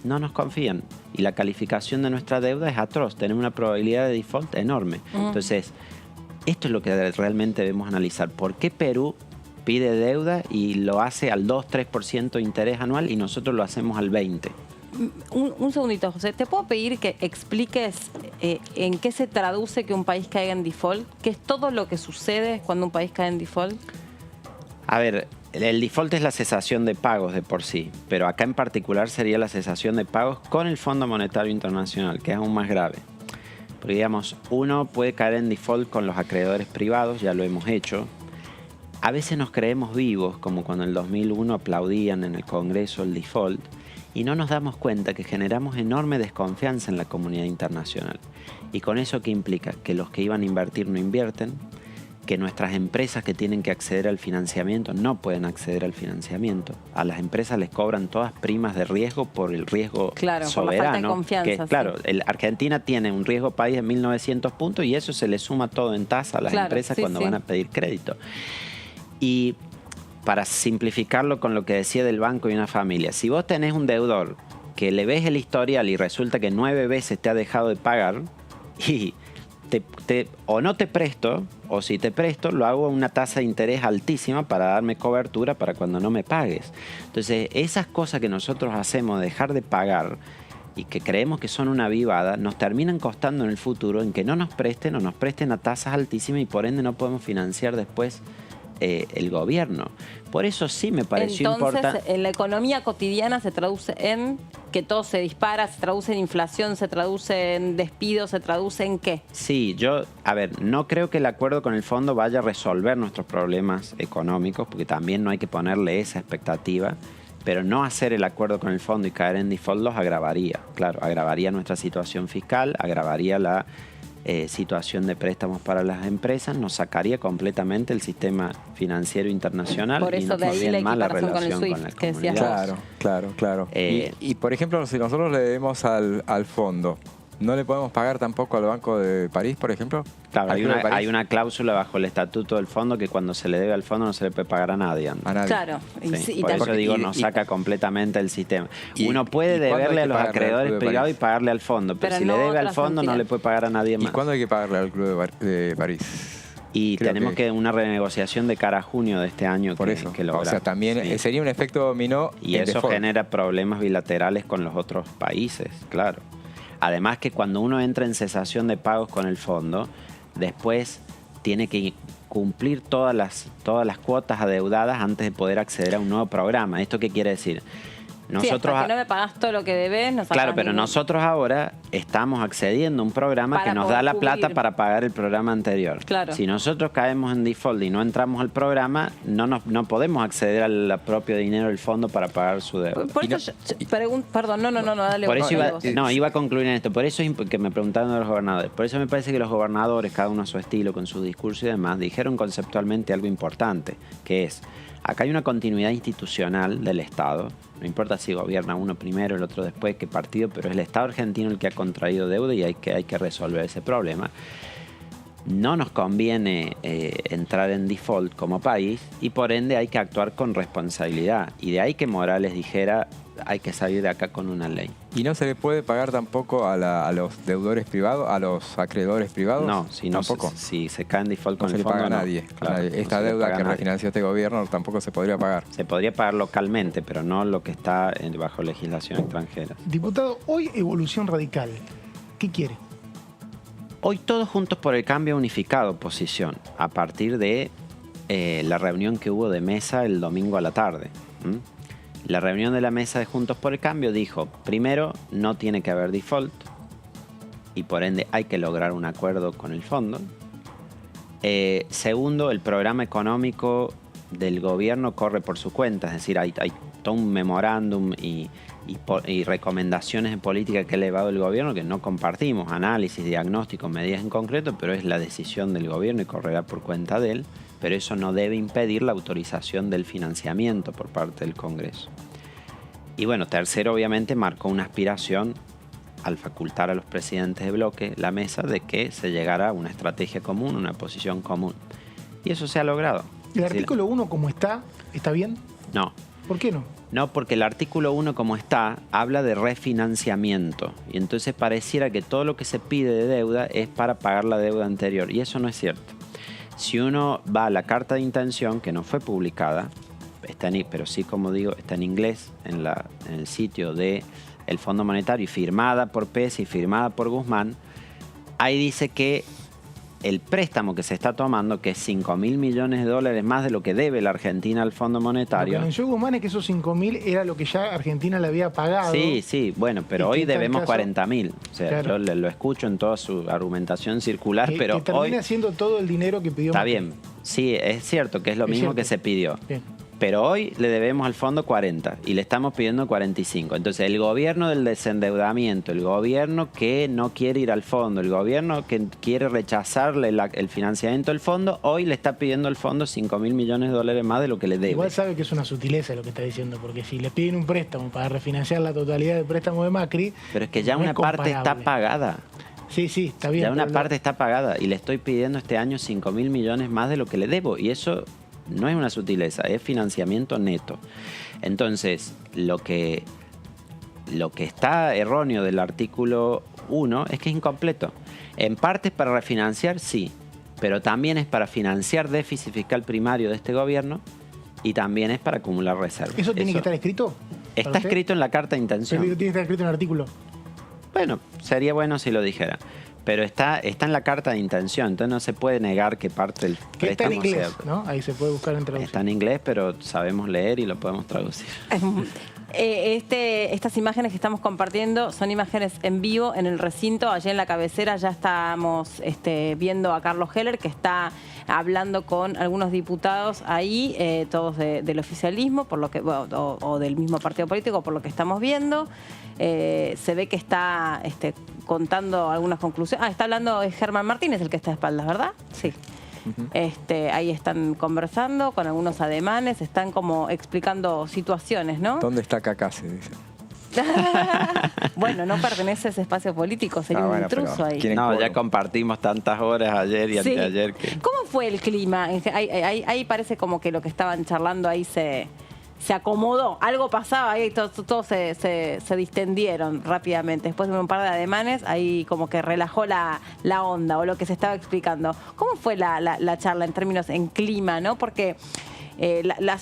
no nos confían. Y la calificación de nuestra deuda es atroz. Tenemos una probabilidad de default enorme. Entonces, esto es lo que realmente debemos analizar. ¿Por qué Perú pide deuda y lo hace al 2-3% de interés anual y nosotros lo hacemos al 20%? Un segundito, José. ¿Te puedo pedir que expliques en qué se traduce que un país caiga en default? ¿Qué es todo lo que sucede cuando un país cae en default? A ver, El default es la cesación de pagos de por sí, pero acá en particular sería la cesación de pagos con el Fondo Monetario Internacional, que es aún más grave. Porque digamos, uno puede caer en default con los acreedores privados, ya lo hemos hecho. A veces nos creemos vivos, como cuando en el 2001 aplaudían en el Congreso el default, y no nos damos cuenta que generamos enorme desconfianza en la comunidad internacional. ¿Y con eso qué implica? Que los que iban a invertir no invierten, que nuestras empresas que tienen que acceder al financiamiento no pueden acceder al financiamiento. A las empresas les cobran todas primas de riesgo por el riesgo soberano. Por la falta de confianza, claro, Argentina tiene un riesgo país de 1.900 puntos y eso se le suma todo en tasa a las empresas cuando van a pedir crédito. Y para simplificarlo con lo que decía del banco y una familia, si vos tenés un deudor que le ves el historial y resulta que 9 veces te ha dejado de pagar y o no te presto, o si te presto, lo hago a una tasa de interés altísima para darme cobertura para cuando no me pagues. Entonces, esas cosas que nosotros hacemos de dejar de pagar y que creemos que son una avivada, nos terminan costando en el futuro en que no nos presten o nos presten a tasas altísimas y por ende no podemos financiar después el gobierno. Por eso sí me pareció importante. Entonces, en la economía cotidiana se traduce en que todo se dispara, se traduce en inflación, se traduce en despidos, se traduce en ¿qué? Sí, no creo que el acuerdo con el fondo vaya a resolver nuestros problemas económicos, porque también no hay que ponerle esa expectativa, pero no hacer el acuerdo con el fondo y caer en default los agravaría. Claro, agravaría nuestra situación fiscal, agravaría la situación de préstamos para las empresas, nos sacaría completamente el sistema financiero internacional. Por eso y nos de ahí la relación con el SWIFT que decías vos. Claro. Y por ejemplo, si nosotros le debemos al fondo, ¿no le podemos pagar tampoco al Banco de París, por ejemplo? Claro, hay una cláusula bajo el estatuto del fondo que cuando se le debe al fondo no se le puede pagar a nadie. A nadie. Claro. Sí, por eso digo, nos saca completamente el sistema. Uno puede deberle a los acreedores privados y pagarle al fondo, pero si le debe al fondo no le puede pagar a nadie más. ¿Y cuándo hay que pagarle al Club de París? Y tenemos que una renegociación de cara a junio de este año que lograr. O sea, también sería un efecto dominó. Y eso genera problemas bilaterales con los otros países, claro. Además que cuando uno entra en cesación de pagos con el fondo, después tiene que cumplir todas las cuotas adeudadas antes de poder acceder a un nuevo programa. ¿Esto qué quiere decir? Nosotros, hasta que no me pagás todo lo que debes, no sacás claro, pero nosotros ahora estamos accediendo a un programa que nos da la plata para pagar el programa anterior. Claro. Si nosotros caemos en default y no entramos al programa, no podemos acceder al propio dinero del fondo para pagar su deuda. Por eso perdón, dale. Por eso iba a concluir en esto. Por eso es que me preguntaron de los gobernadores. Por eso me parece que los gobernadores, cada uno a su estilo, con su discurso y demás, dijeron conceptualmente algo importante, que es, acá hay una continuidad institucional del Estado. No importa si gobierna uno primero, el otro después, qué partido, pero es el Estado argentino el que ha contraído deuda y hay que resolver ese problema. No nos conviene entrar en default como país y por ende hay que actuar con responsabilidad. Y de ahí que Morales dijera, hay que salir de acá con una ley. ¿Y no se le puede pagar tampoco a los deudores privados, a los acreedores privados? No, si se cae en default con el fondo, no se le paga a nadie. Claro, esta deuda que refinanció este gobierno tampoco se podría pagar. Se podría pagar localmente, pero no lo que está bajo legislación extranjera. Diputado, hoy Evolución Radical, ¿qué quiere? Hoy Todos Juntos por el Cambio ha unificado posición a partir de la reunión que hubo de mesa el domingo a la tarde. La reunión de la mesa de Juntos por el Cambio dijo, primero, no tiene que haber default y por ende hay que lograr un acuerdo con el fondo. Segundo, el programa económico del gobierno corre por su cuenta, es decir, hay todo un memorándum y recomendaciones de política que ha elevado el gobierno que no compartimos, análisis, diagnósticos, medidas en concreto, pero es la decisión del gobierno y correrá por cuenta de él. Pero eso no debe impedir la autorización del financiamiento por parte del Congreso. Y bueno, tercero, obviamente, marcó una aspiración al facultar a los presidentes de bloque la mesa de que se llegara a una estrategia común, una posición común. Y eso se ha logrado. ¿El artículo 1 como está bien? No. ¿Por qué no? No, porque el artículo 1 como está habla de refinanciamiento y entonces pareciera que todo lo que se pide de deuda es para pagar la deuda anterior y eso no es cierto. Si uno va a la carta de intención, que no fue publicada, pero sí, como digo, está en inglés en el sitio del Fondo Monetario y firmada por Pérez y firmada por Guzmán, ahí dice que el préstamo que se está tomando, que es 5.000 millones de dólares más de lo que debe la Argentina al Fondo Lo que Monetario. anunció Guzmán es que esos 5.000 era lo que ya Argentina le había pagado. Sí, bueno, pero hoy debemos 40.000. O sea, Claro. yo lo escucho en toda su argumentación circular, pero que termine hoy... haciendo todo el dinero que pidió Está Macri. bien, sí, es cierto que es lo Es mismo cierto. que se pidió. Bien. Pero hoy le debemos al fondo 40 y le estamos pidiendo 45. Entonces, el gobierno del desendeudamiento, el gobierno que no quiere ir al fondo, el gobierno que quiere rechazarle el financiamiento del fondo, hoy le está pidiendo al fondo 5.000 millones de dólares más de lo que le debe. Igual sabe que es una sutileza lo que está diciendo, porque si le piden un préstamo para refinanciar la totalidad del préstamo de Macri... Pero es que ya no una es parte está comparable. pagada. Sí, está bien. Ya una pero parte está pagada y le estoy pidiendo este año 5.000 millones más de lo que le debo. Y eso no es una sutileza, es financiamiento neto. Entonces, lo que está erróneo del artículo 1 es que es incompleto. En parte es para refinanciar, sí, pero también es para financiar déficit fiscal primario de este gobierno y también es para acumular reservas. ¿Eso tiene que estar escrito? Está ¿Para usted? escrito en la carta de intención. Pero tiene que estar escrito en el artículo. Bueno, sería bueno si lo dijera. Pero está en la carta de intención, entonces no se puede negar que parte del Que está en préstamo inglés, sea... ¿no? Ahí se puede buscar en traducción. Está en inglés, pero sabemos leer y lo podemos traducir. Estas imágenes que estamos compartiendo son imágenes en vivo en el recinto. Allí en la cabecera ya estamos viendo a Carlos Heller, que está hablando con algunos diputados ahí, todos del oficialismo, por lo que o del mismo partido político, por lo que estamos viendo. Se ve que está contando algunas conclusiones. Está hablando Germán Martínez, el que está de espaldas, ¿verdad? Sí. Ahí están conversando con algunos ademanes, están como explicando situaciones, ¿no? ¿Dónde está Kaká? Se dice. Bueno, no pertenece a ese espacio político, sería un intruso ahí. No, ya compartimos tantas horas ayer y Sí. anteayer que... ¿Cómo fue el clima? Ahí parece como que lo que estaban charlando ahí se acomodó. Algo pasaba ahí, todos se distendieron rápidamente. Después de un par de ademanes, ahí como que relajó la onda o lo que se estaba explicando. ¿Cómo fue la charla en términos en clima, no? Porque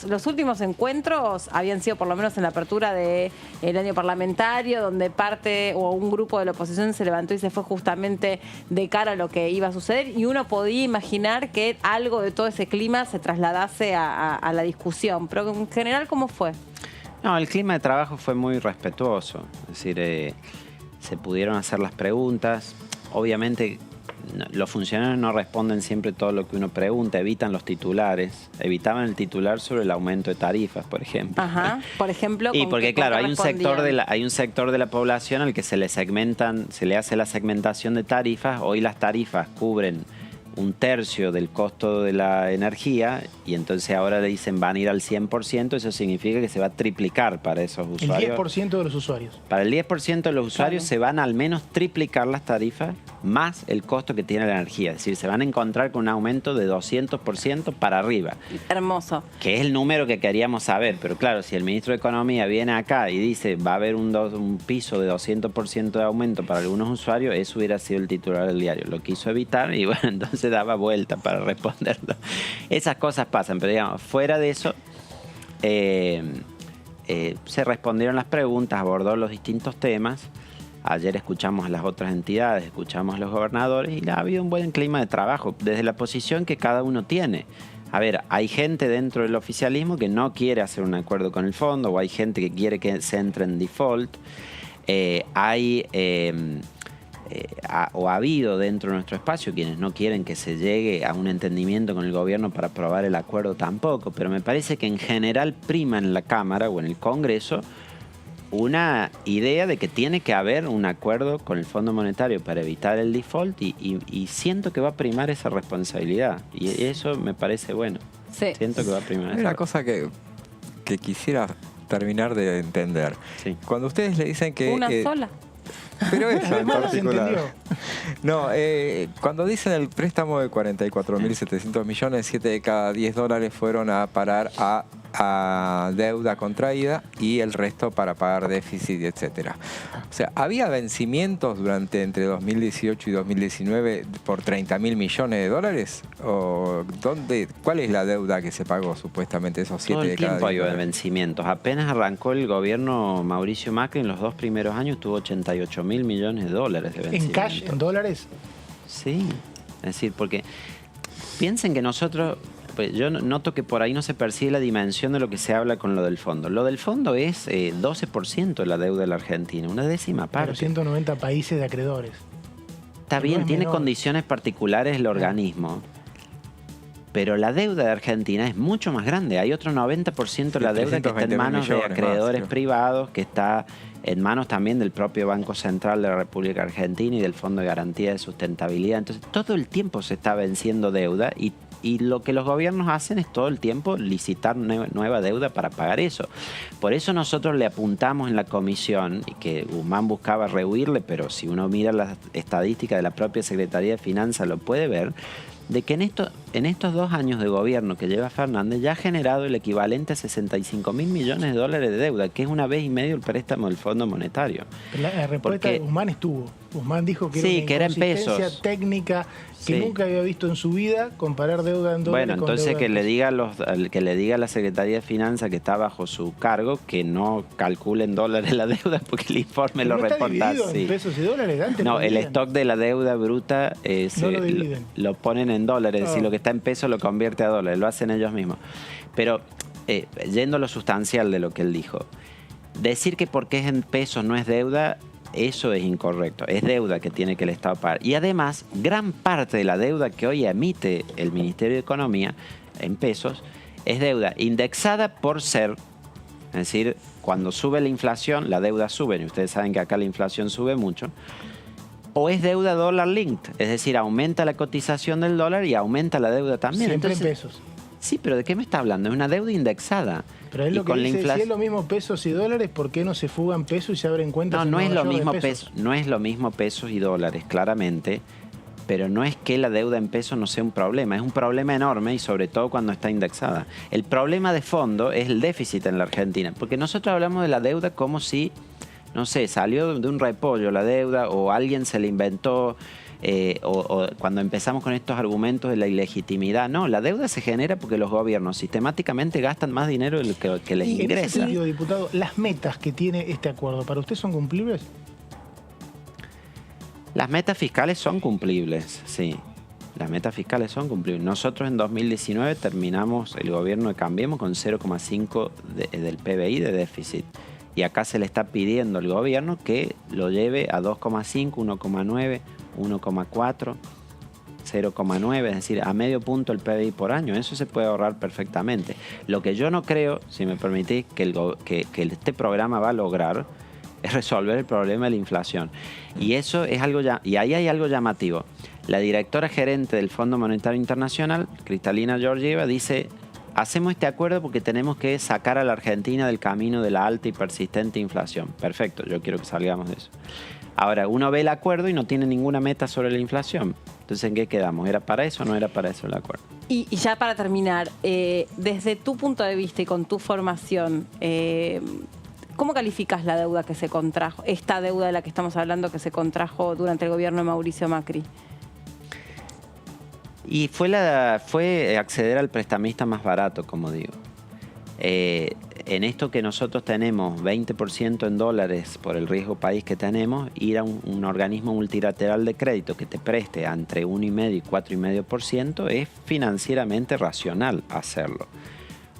los últimos encuentros habían sido por lo menos en la apertura del año parlamentario, donde parte o un grupo de la oposición se levantó y se fue justamente de cara a lo que iba a suceder, y uno podía imaginar que algo de todo ese clima se trasladase a la discusión. Pero en general, ¿cómo fue? No, el clima de trabajo fue muy respetuoso. Es decir, se pudieron hacer las preguntas. Obviamente, los funcionarios no responden siempre todo lo que uno pregunta, evitan los titulares. Evitaban el titular sobre el aumento de tarifas, por ejemplo. Ajá, por ejemplo. Y porque, claro, hay un sector de la población al que se le hace la segmentación de tarifas. Hoy las tarifas cubren 1/3 del costo de la energía y entonces ahora le dicen van a ir al 100%, eso significa que se va a triplicar para esos usuarios. El 10% de los usuarios. Para el 10% de los usuarios Claro. se van a al menos triplicar las tarifas más el costo que tiene la energía. Es decir, se van a encontrar con un aumento de 200% para arriba. Hermoso. Que es el número que queríamos saber. Pero claro, si el ministro de Economía viene acá y dice va a haber un piso de 200% de aumento para algunos usuarios, eso hubiera sido el titular del diario. Lo quiso evitar y bueno, entonces daba vuelta para responderlo. Esas cosas pasan, pero digamos, fuera de eso, se respondieron las preguntas, abordó los distintos temas. Ayer escuchamos a las otras entidades, escuchamos a los gobernadores y ha habido un buen clima de trabajo desde la posición que cada uno tiene. A ver, hay gente dentro del oficialismo que no quiere hacer un acuerdo con el fondo o hay gente que quiere que se entre en default. Ha habido dentro de nuestro espacio quienes no quieren que se llegue a un entendimiento con el gobierno para aprobar el acuerdo tampoco, pero me parece que en general prima en la Cámara o en el Congreso una idea de que tiene que haber un acuerdo con el Fondo Monetario para evitar el default y siento que va a primar esa responsabilidad y eso me parece bueno. Sí. Siento que va a primar Hay esa una cosa que quisiera terminar de entender. Sí. Cuando ustedes le dicen que... Una sola. Pero esa en Se particular. entendió. No, cuando dicen el préstamo de 44.700 millones, 7 de cada 10 dólares fueron a parar a deuda contraída y el resto para pagar déficit, etcétera. O sea, ¿había vencimientos entre 2018 y 2019 por 30.000 millones de dólares? ¿O cuál es la deuda que se pagó supuestamente esos 7 Todo de el cada tiempo 10 hay dólares? vencimientos. Apenas arrancó el gobierno Mauricio Macri, en los 2 primeros años tuvo 88.000 millones de dólares de ¿En vencimientos. cash, en dólares? Sí. Es decir, porque piensen que nosotros, pues yo noto que por ahí no se percibe la dimensión de lo que se habla con lo del fondo. Lo del fondo es 12% de la deuda de la Argentina, una décima parte. Pero 190 países de acreedores. Está bien, es tiene menor. condiciones particulares el organismo, pero la deuda de Argentina es mucho más grande. Hay otro 90% de la deuda que está en 320.000 manos de millones más, acreedores creo. privados, que está en manos también del propio Banco Central de la República Argentina y del Fondo de Garantía de Sustentabilidad. Entonces, todo el tiempo se está venciendo deuda y lo que los gobiernos hacen es todo el tiempo licitar nueva deuda para pagar eso. Por eso nosotros le apuntamos en la comisión, y que Guzmán buscaba rehuirle, pero si uno mira las estadísticas de la propia Secretaría de Finanzas lo puede ver, de que en estos 2 años de gobierno que lleva Fernández ya ha generado el equivalente a 65.000 millones de dólares de deuda, que es 1,5 veces el préstamo del Fondo Monetario. La respuesta de Guzmán estuvo. Guzmán dijo que Sí, era que una era en inconsistencia pesos. técnica que Sí. nunca había visto en su vida comparar deuda en dólares Bueno, con entonces deuda que en le pesos. diga que le diga a la Secretaría de Finanzas que está bajo su cargo que no calculen dólares la deuda porque el informe Pero lo no está reporta dividido en así. pesos y dólares, antes No, el podían. stock de la deuda bruta No lo dividen. lo ponen en dólares, es decir, Oh. lo que está en pesos lo convierte a dólares, lo hacen ellos mismos. Pero yendo a lo sustancial de lo que él dijo, decir que porque es en pesos no es deuda, eso es incorrecto. Es deuda que tiene que el Estado pagar. Y además, gran parte de la deuda que hoy emite el Ministerio de Economía en pesos es deuda indexada por ser. Es decir, cuando sube la inflación, la deuda sube. Y ustedes saben que acá la inflación sube mucho. O es deuda dólar linked. Es decir, aumenta la cotización del dólar y aumenta la deuda también. Siempre Entonces, en pesos. sí, pero ¿de qué me está hablando? Es una deuda indexada. Pero es Y lo que con la dice, si inflación- es lo mismo pesos y dólares, ¿por qué no se fugan pesos y se abren cuentas No, en no es Nueva lo York de mismo pesos? no es lo mismo pesos y dólares, claramente, pero no es que la deuda en pesos no sea un problema, es un problema enorme y sobre todo cuando está indexada. El problema de fondo es el déficit en la Argentina, porque nosotros hablamos de la deuda como si, no sé, salió de un repollo la deuda o alguien se la inventó. O cuando empezamos con estos argumentos de la ilegitimidad, no, la deuda se genera porque los gobiernos sistemáticamente gastan más dinero del que les Y en ese ingresa. sentido, diputado, las metas que tiene este acuerdo, ¿para usted son cumplibles? Las metas fiscales son cumplibles, sí. Las metas fiscales son cumplibles. Nosotros en 2019 terminamos el gobierno de Cambiemos con 0,5 del PBI de déficit. Y acá se le está pidiendo al gobierno que lo lleve a 2,5, 1,9, 1,4, 0,9, es decir, a medio punto el PBI por año. Eso se puede ahorrar perfectamente. Lo que yo no creo, si me permitís, que este programa va a lograr es resolver el problema de la inflación. Y eso es algo y ahí hay algo llamativo. La directora gerente del Fondo Monetario Internacional, Kristalina Georgieva, dice: hacemos este acuerdo porque tenemos que sacar a la Argentina del camino de la alta y persistente inflación. Perfecto, yo quiero que salgamos de eso. Ahora, uno ve el acuerdo y no tiene ninguna meta sobre la inflación. Entonces, ¿en qué quedamos? ¿Era para eso o no era para eso el acuerdo? Y ya para terminar, desde tu punto de vista y con tu formación, ¿cómo calificas la deuda que se contrajo, esta deuda de la que estamos hablando que se contrajo durante el gobierno de Mauricio Macri? Y fue acceder al prestamista más barato, como digo. En esto que nosotros tenemos 20% en dólares por el riesgo país que tenemos, ir a un organismo multilateral de crédito que te preste entre 1,5 y 4,5% es financieramente racional hacerlo.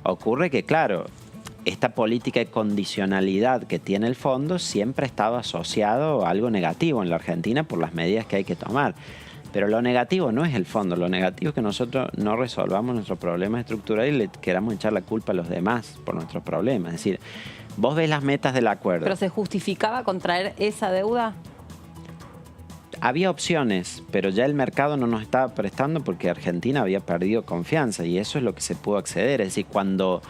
Ocurre que, claro, esta política de condicionalidad que tiene el fondo siempre ha estado asociado a algo negativo en la Argentina por las medidas que hay que tomar. Pero lo negativo no es el fondo, lo negativo es que nosotros no resolvamos nuestros problemas estructurales y le queramos echar la culpa a los demás por nuestros problemas. Es decir, vos ves las metas del acuerdo. ¿Pero se justificaba contraer esa deuda? Había opciones, pero ya el mercado no nos estaba prestando porque Argentina había perdido confianza y eso es lo que se pudo acceder. Es decir, cuando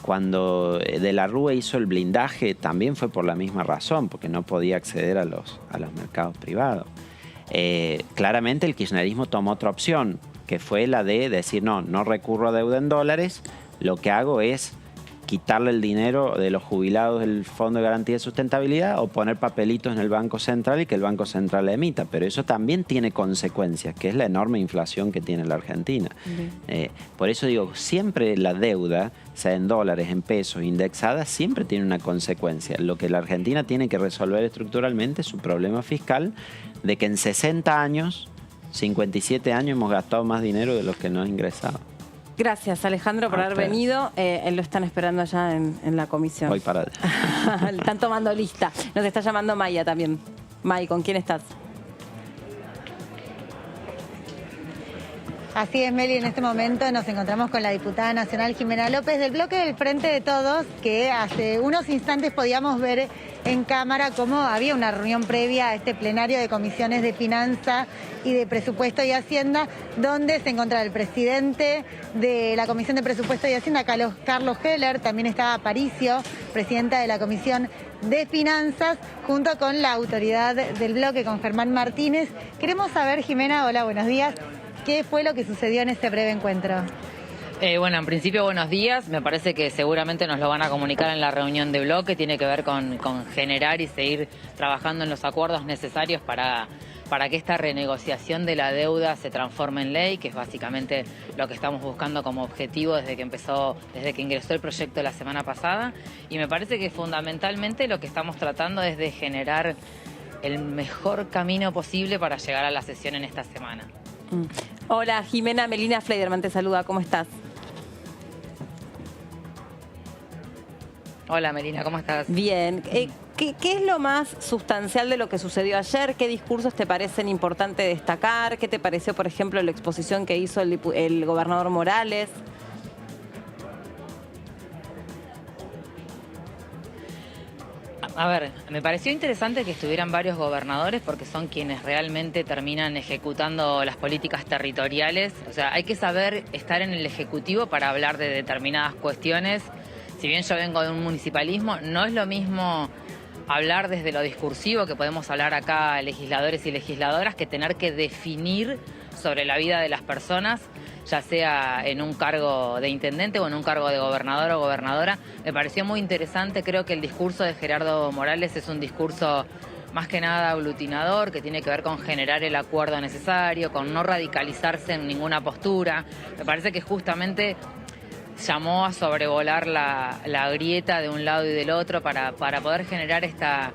De la Rúa hizo el blindaje también fue por la misma razón, porque no podía acceder a los mercados privados. Claramente el kirchnerismo tomó otra opción, que fue la de decir no recurro a deuda en dólares, lo que hago es quitarle el dinero de los jubilados del Fondo de Garantía de Sustentabilidad o poner papelitos en el Banco Central y que el Banco Central la emita. Pero eso también tiene consecuencias, que es la enorme inflación que tiene la Argentina. Por eso digo, siempre la deuda, sea en dólares, en pesos, indexada, siempre tiene una consecuencia. Lo que la Argentina tiene que resolver estructuralmente es su problema fiscal de que en 60 años 57 años hemos gastado más dinero de lo que nos ha ingresado. Gracias, Alejandro, por haber venido. Lo están esperando allá en la comisión. Voy para allá. Están tomando lista. Nos está llamando Maya también. May, ¿con quién estás? Así es, Meli, en este momento nos encontramos con la diputada nacional Jimena López del bloque del Frente de Todos, que hace unos instantes podíamos ver en cámara cómo había una reunión previa a este plenario de comisiones de Finanza y de Presupuesto y Hacienda, donde se encontraba el presidente de la Comisión de Presupuesto y Hacienda, Carlos Heller, también estaba Aparicio, presidenta de la Comisión de Finanzas, junto con la autoridad del bloque, con Germán Martínez. Queremos saber, Jimena, hola, buenos días, ¿qué fue lo que sucedió en este breve encuentro? Bueno, en principio, buenos días. Me parece que seguramente nos lo van a comunicar en la reunión de bloque. Tiene que ver con generar y seguir trabajando en los acuerdos necesarios para que esta renegociación de la deuda se transforme en ley, que es básicamente lo que estamos buscando como objetivo desde que ingresó el proyecto la semana pasada. Y me parece que fundamentalmente lo que estamos tratando es de generar el mejor camino posible para llegar a la sesión en esta semana. Hola, Jimena, Melina Fleiderman te saluda. ¿Cómo estás? Hola, Melina, ¿cómo estás? Bien. ¿Qué es lo más sustancial de lo que sucedió ayer? ¿Qué discursos te parecen importantes destacar? ¿Qué te pareció, por ejemplo, la exposición que hizo el gobernador Morales? A ver, me pareció interesante que estuvieran varios gobernadores porque son quienes realmente terminan ejecutando las políticas territoriales. O sea, hay que saber estar en el Ejecutivo para hablar de determinadas cuestiones. Si bien yo vengo de un municipalismo, no es lo mismo hablar desde lo discursivo, que podemos hablar acá legisladores y legisladoras, que tener que definir sobre la vida de las personas, ya sea en un cargo de intendente o en un cargo de gobernador o gobernadora. Me pareció muy interesante. Creo que el discurso de Gerardo Morales es un discurso más que nada aglutinador, que tiene que ver con generar el acuerdo necesario, con no radicalizarse en ninguna postura. Me parece que justamente llamó a sobrevolar la grieta de un lado y del otro para poder generar esta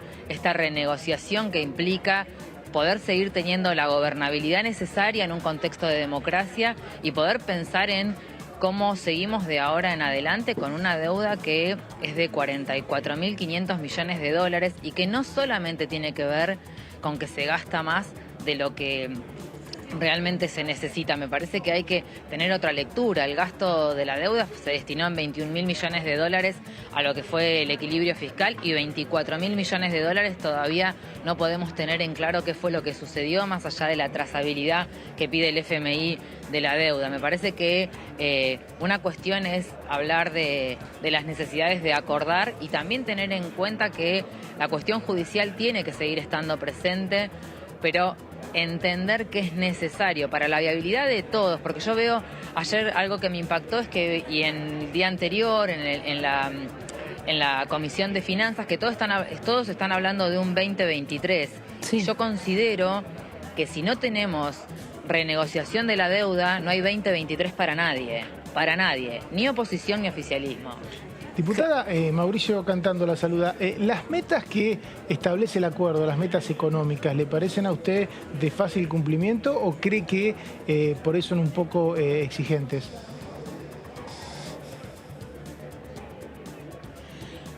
renegociación que implica poder seguir teniendo la gobernabilidad necesaria en un contexto de democracia y poder pensar en cómo seguimos de ahora en adelante con una deuda que es de 44.500 millones de dólares y que no solamente tiene que ver con que se gasta más de lo que realmente se necesita. Me parece que hay que tener otra lectura. El gasto de la deuda se destinó en 21.000 millones de dólares a lo que fue el equilibrio fiscal y 24.000 millones de dólares todavía no podemos tener en claro qué fue lo que sucedió más allá de la trazabilidad que pide el FMI de la deuda. Me parece que una cuestión es hablar de las necesidades de acordar y también tener en cuenta que la cuestión judicial tiene que seguir estando presente, pero entender que es necesario para la viabilidad de todos, porque yo veo ayer algo que me impactó es que, y en el día anterior, en la Comisión de Finanzas, que todos están hablando de un 2023. Sí. Yo considero que si no tenemos renegociación de la deuda, no hay 2023 para nadie, ni oposición ni oficialismo. Diputada, Mauricio Cantando la saluda. ¿Las metas que establece el acuerdo, las metas económicas, le parecen a usted de fácil cumplimiento o cree que por eso son un poco exigentes?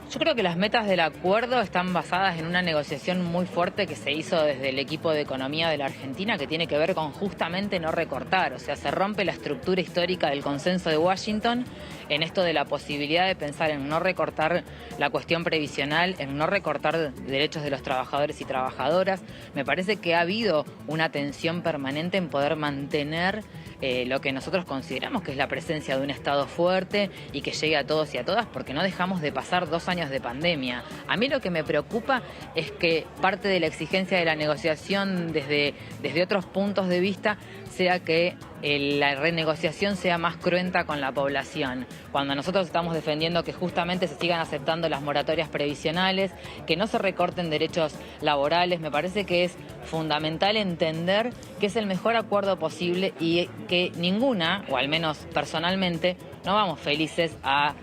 Yo creo que las metas del acuerdo están basadas en una negociación muy fuerte que se hizo desde el equipo de economía de la Argentina, que tiene que ver con justamente no recortar. O sea, se rompe la estructura histórica del consenso de Washington en esto de la posibilidad de pensar en no recortar la cuestión previsional, en no recortar derechos de los trabajadores y trabajadoras. Me parece que ha habido una tensión permanente en poder mantener lo que nosotros consideramos que es la presencia de un Estado fuerte y que llegue a todos y a todas, porque no dejamos de pasar 2 años de pandemia. A mí lo que me preocupa es que parte de la exigencia de la negociación desde otros puntos de vista sea que la renegociación sea más cruenta con la población. Cuando nosotros estamos defendiendo que justamente se sigan aceptando las moratorias previsionales, que no se recorten derechos laborales, me parece que es fundamental entender que es el mejor acuerdo posible y que ninguna, o al menos personalmente, no vamos felices a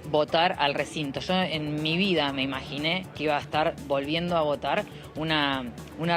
votar al recinto. Yo en mi vida me imaginé que iba a estar volviendo a votar una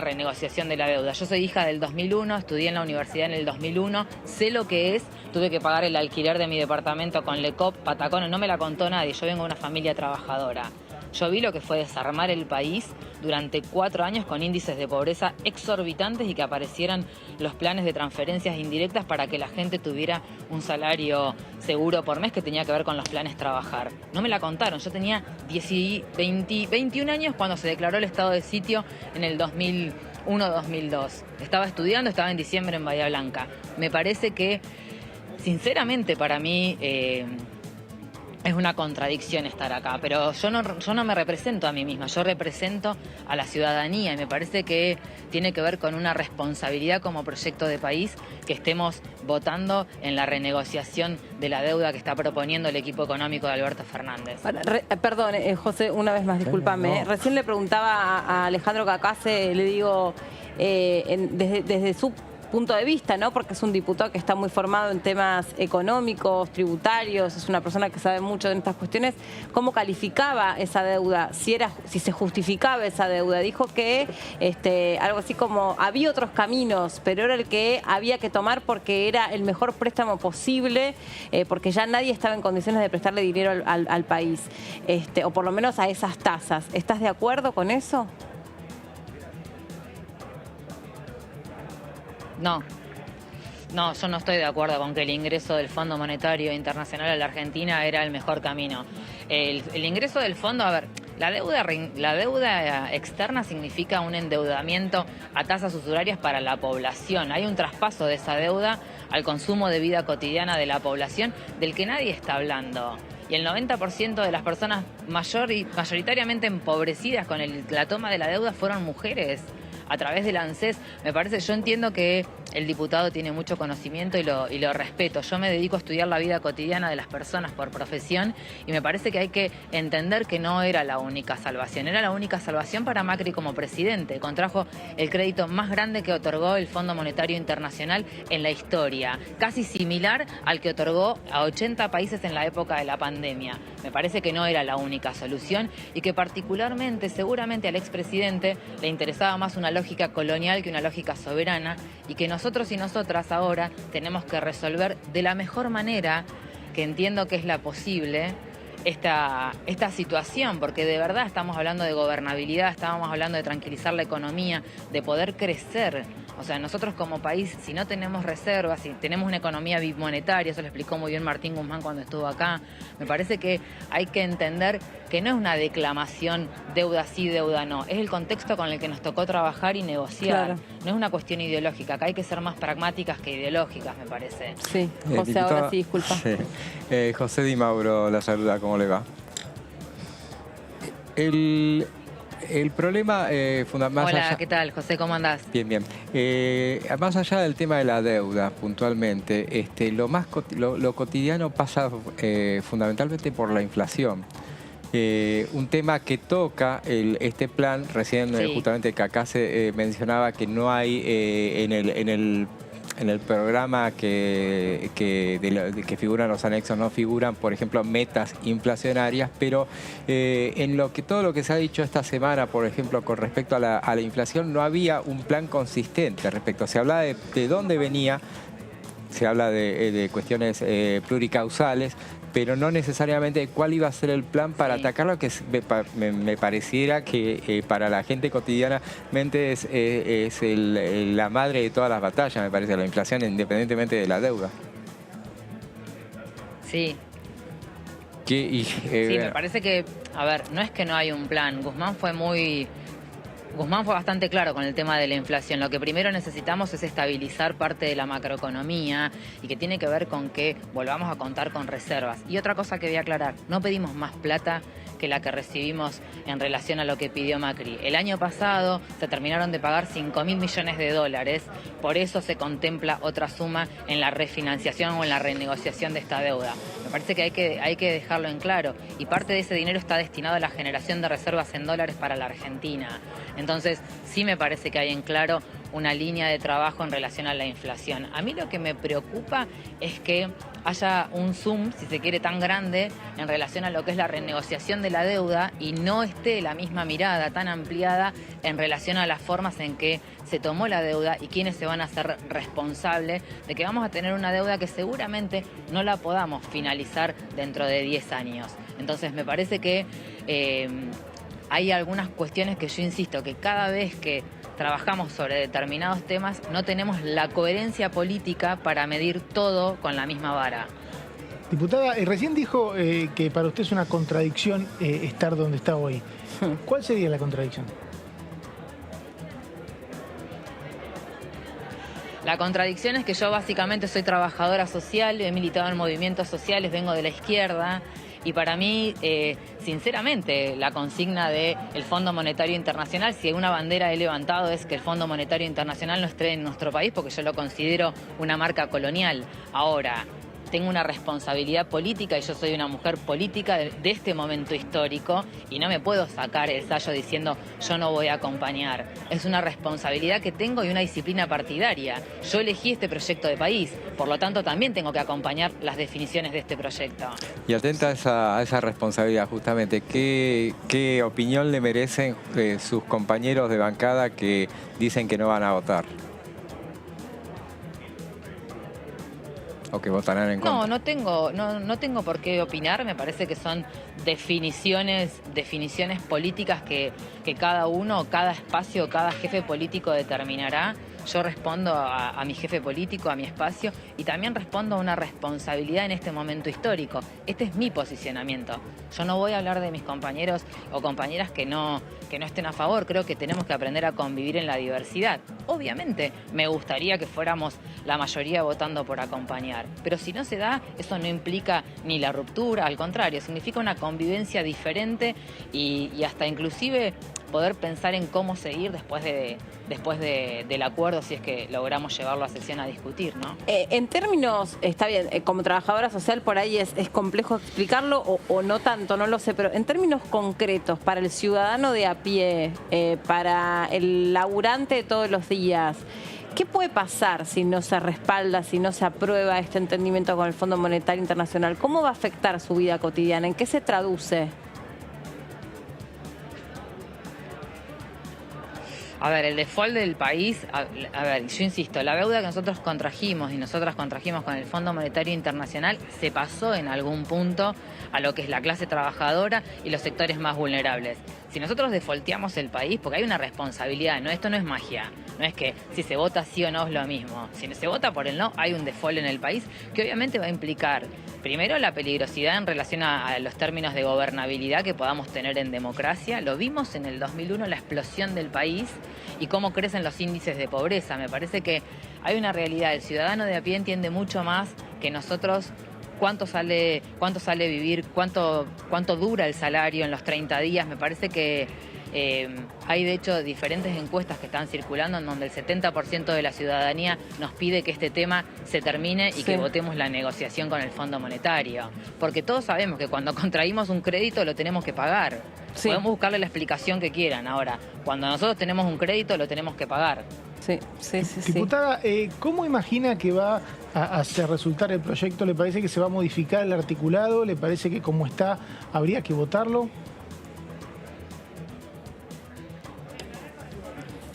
renegociación de la deuda. Yo soy hija del 2001, estudié en la universidad en el 2001, sé lo que es, tuve que pagar el alquiler de mi departamento con Lecop, Patacones, no me la contó nadie, yo vengo de una familia trabajadora. Yo vi lo que fue desarmar el país durante 4 años con índices de pobreza exorbitantes y que aparecieran los planes de transferencias indirectas para que la gente tuviera un salario seguro por mes que tenía que ver con los planes trabajar. No me la contaron, yo tenía 21 años cuando se declaró el estado de sitio en el 2001-2002. Estaba estudiando, estaba en diciembre en Bahía Blanca. Me parece que, sinceramente, para mí es una contradicción estar acá, pero yo no me represento a mí misma, yo represento a la ciudadanía y me parece que tiene que ver con una responsabilidad como proyecto de país que estemos votando en la renegociación de la deuda que está proponiendo el equipo económico de Alberto Fernández. Perdón, José, una vez más, discúlpame. No. Recién le preguntaba a Alejandro Cacase, le digo, desde su punto de vista, ¿no? Porque es un diputado que está muy formado en temas económicos, tributarios, es una persona que sabe mucho de estas cuestiones. ¿Cómo calificaba esa deuda? Si se justificaba esa deuda. Dijo que algo así como había otros caminos, pero era el que había que tomar porque era el mejor préstamo posible, porque ya nadie estaba en condiciones de prestarle dinero al país, o por lo menos a esas tasas. ¿Estás de acuerdo con eso? No, yo no estoy de acuerdo con que el ingreso del Fondo Monetario Internacional a la Argentina era el mejor camino. El ingreso del fondo, a ver, la deuda externa significa un endeudamiento a tasas usurarias para la población. Hay un traspaso de esa deuda al consumo de vida cotidiana de la población del que nadie está hablando. Y el 90% de las personas mayoritariamente empobrecidas con la toma de la deuda fueron mujeres. A través del ANSES, yo entiendo que el diputado tiene mucho conocimiento y lo respeto. Yo me dedico a estudiar la vida cotidiana de las personas por profesión y me parece que hay que entender que no era la única salvación. Era la única salvación para Macri como presidente. Contrajo el crédito más grande que otorgó el Fondo Monetario Internacional en la historia, casi similar al que otorgó a 80 países en la época de la pandemia. Me parece que no era la única solución y que particularmente, seguramente al expresidente le interesaba más una lógica colonial que una lógica soberana y que nosotros y nosotras ahora tenemos que resolver de la mejor manera, que entiendo que es la posible, esta situación, porque de verdad estamos hablando de gobernabilidad, estábamos hablando de tranquilizar la economía, de poder crecer. O sea, nosotros como país, si no tenemos reservas, si tenemos una economía bimonetaria, eso lo explicó muy bien Martín Guzmán cuando estuvo acá, me parece que hay que entender que no es una declamación deuda sí, deuda no, es el contexto con el que nos tocó trabajar y negociar. Claro. No es una cuestión ideológica, acá hay que ser más pragmáticas que ideológicas, me parece. Sí, José, ahora sí, disculpa. Sí. José Di Mauro la saluda, ¿cómo le va? El problema fundamental... Hola, ¿qué tal, José? ¿Cómo andás? Bien, bien. Más allá del tema de la deuda, puntualmente, lo cotidiano pasa fundamentalmente por la inflación. Un tema que toca este plan, recién sí. Justamente Cacase mencionaba que no hay en el programa que figuran los anexos, no figuran, por ejemplo, metas inflacionarias, pero todo lo que se ha dicho esta semana, por ejemplo, con respecto a la inflación, no había un plan consistente respecto. Se hablaba de dónde venía, se habla de cuestiones pluricausales, pero no necesariamente cuál iba a ser el plan para atacarlo, que me pareciera que para la gente cotidianamente es la madre de todas las batallas, me parece, la inflación, independientemente de la deuda. Sí. Sí, me parece que, a ver, no es que no hay un plan. Guzmán fue bastante claro con el tema de la inflación. Lo que primero necesitamos es estabilizar parte de la macroeconomía y que tiene que ver con que volvamos a contar con reservas. Y otra cosa que voy a aclarar, no pedimos más plata que la que recibimos en relación a lo que pidió Macri. El año pasado se terminaron de pagar 5.000 millones de dólares, por eso se contempla otra suma en la refinanciación o en la renegociación de esta deuda. Me parece que hay que dejarlo en claro, y parte de ese dinero está destinado a la generación de reservas en dólares para la Argentina. Entonces, sí me parece que hay en claro una línea de trabajo en relación a la inflación. A mí lo que me preocupa es que haya un zoom, si se quiere, tan grande en relación a lo que es la renegociación de la deuda y no esté la misma mirada tan ampliada en relación a las formas en que se tomó la deuda y quiénes se van a hacer responsables de que vamos a tener una deuda que seguramente no la podamos finalizar dentro de 10 años. Entonces me parece que hay algunas cuestiones que yo insisto, que cada vez que trabajamos sobre determinados temas no tenemos la coherencia política para medir todo con la misma vara. Diputada, recién dijo que para usted es una contradicción estar donde está hoy. ¿Cuál sería la contradicción? La contradicción es que yo básicamente soy trabajadora social, he militado en movimientos sociales, vengo de la izquierda. Y para mí, sinceramente, la consigna del Fondo Monetario Internacional, si una bandera he levantado es que el Fondo Monetario Internacional no esté en nuestro país, porque yo lo considero una marca colonial. Ahora, tengo una responsabilidad política y yo soy una mujer política de este momento histórico y no me puedo sacar el sayo diciendo yo no voy a acompañar. Es una responsabilidad que tengo y una disciplina partidaria. Yo elegí este proyecto de país, por lo tanto también tengo que acompañar las definiciones de este proyecto. Y atenta a esa responsabilidad, justamente, ¿qué opinión le merecen sus compañeros de bancada que dicen que no van a votar? ¿O que votarán en contra? No tengo por qué opinar. Me parece que son definiciones políticas que cada uno, cada espacio, cada jefe político determinará. Yo respondo a mi jefe político, a mi espacio, y también respondo a una responsabilidad en este momento histórico. Este es mi posicionamiento. Yo no voy a hablar de mis compañeros o compañeras que no estén a favor. Creo que tenemos que aprender a convivir en la diversidad. Obviamente me gustaría que fuéramos la mayoría votando por acompañar, pero si no se da, eso no implica ni la ruptura, al contrario, significa una convivencia diferente y hasta inclusive poder pensar en cómo seguir después del acuerdo, si es que logramos llevarlo a sesión a discutir, ¿no? En términos, está bien, como trabajadora social por ahí es complejo explicarlo o no tanto, no lo sé, pero en términos concretos, para el ciudadano de a pie, para el laburante de todos los días, ¿qué puede pasar si no se respalda, si no se aprueba este entendimiento con el Fondo Monetario Internacional? ¿Cómo va a afectar su vida cotidiana? ¿En qué se traduce? A ver, el default del país, a ver, yo insisto, la deuda que nosotros contrajimos y nosotras contrajimos con el Fondo Monetario Internacional se pasó en algún punto a lo que es la clase trabajadora y los sectores más vulnerables. Si nosotros defaulteamos el país, porque hay una responsabilidad, ¿no? Esto no es magia, no es que si se vota sí o no es lo mismo. Si se vota por el no, hay un default en el país que obviamente va a implicar, primero, la peligrosidad en relación a los términos de gobernabilidad que podamos tener en democracia. Lo vimos en el 2001, la explosión del país y cómo crecen los índices de pobreza. Me parece que hay una realidad, el ciudadano de a pie entiende mucho más que nosotros cuánto sale vivir, cuánto dura el salario en los 30 días. Me parece que hay de hecho diferentes encuestas que están circulando en donde el 70% de la ciudadanía nos pide que este tema se termine y que votemos la negociación con el Fondo Monetario. Porque todos sabemos que cuando contraímos un crédito lo tenemos que pagar. Sí. Podemos buscarle la explicación que quieran. Ahora, cuando nosotros tenemos un crédito lo tenemos que pagar. Sí. Diputada, ¿cómo imagina que va a hacer resultar el proyecto? ¿Le parece que se va a modificar el articulado? ¿Le parece que como está habría que votarlo?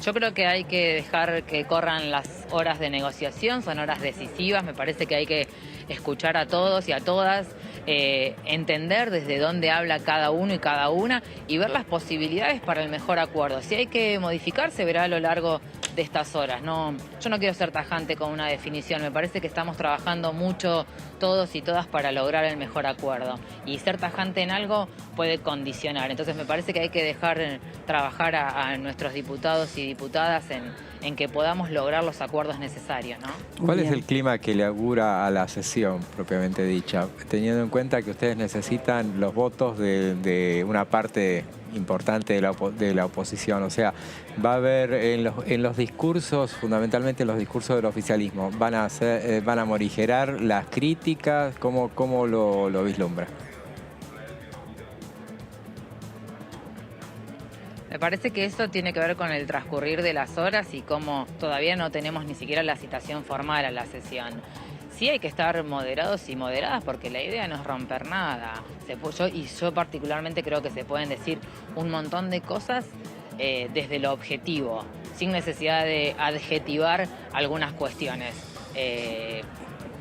Yo creo que hay que dejar que corran las horas de negociación, son horas decisivas, me parece que hay que escuchar a todos y a todas, entender desde dónde habla cada uno y cada una y ver las posibilidades para el mejor acuerdo. Si hay que modificar, se verá a lo largo de estas horas. Yo no quiero ser tajante con una definición, me parece que estamos trabajando mucho todos y todas para lograr el mejor acuerdo. Y ser tajante en algo puede condicionar. Entonces me parece que hay que dejar trabajar a nuestros diputados y diputadas en que podamos lograr los acuerdos necesarios, ¿no? ¿Cuál es el clima que le augura a la sesión propiamente dicha? Teniendo en cuenta que ustedes necesitan los votos de una parte importante de la oposición, o sea, va a haber en los discursos, fundamentalmente en los discursos del oficialismo, van a morigerar las críticas, ¿cómo lo vislumbra? Me parece que eso tiene que ver con el transcurrir de las horas y cómo todavía no tenemos ni siquiera la citación formal a la sesión. sí hay que estar moderados y moderadas porque la idea no es romper nada. Yo particularmente creo que se pueden decir un montón de cosas desde lo objetivo, sin necesidad de adjetivar algunas cuestiones.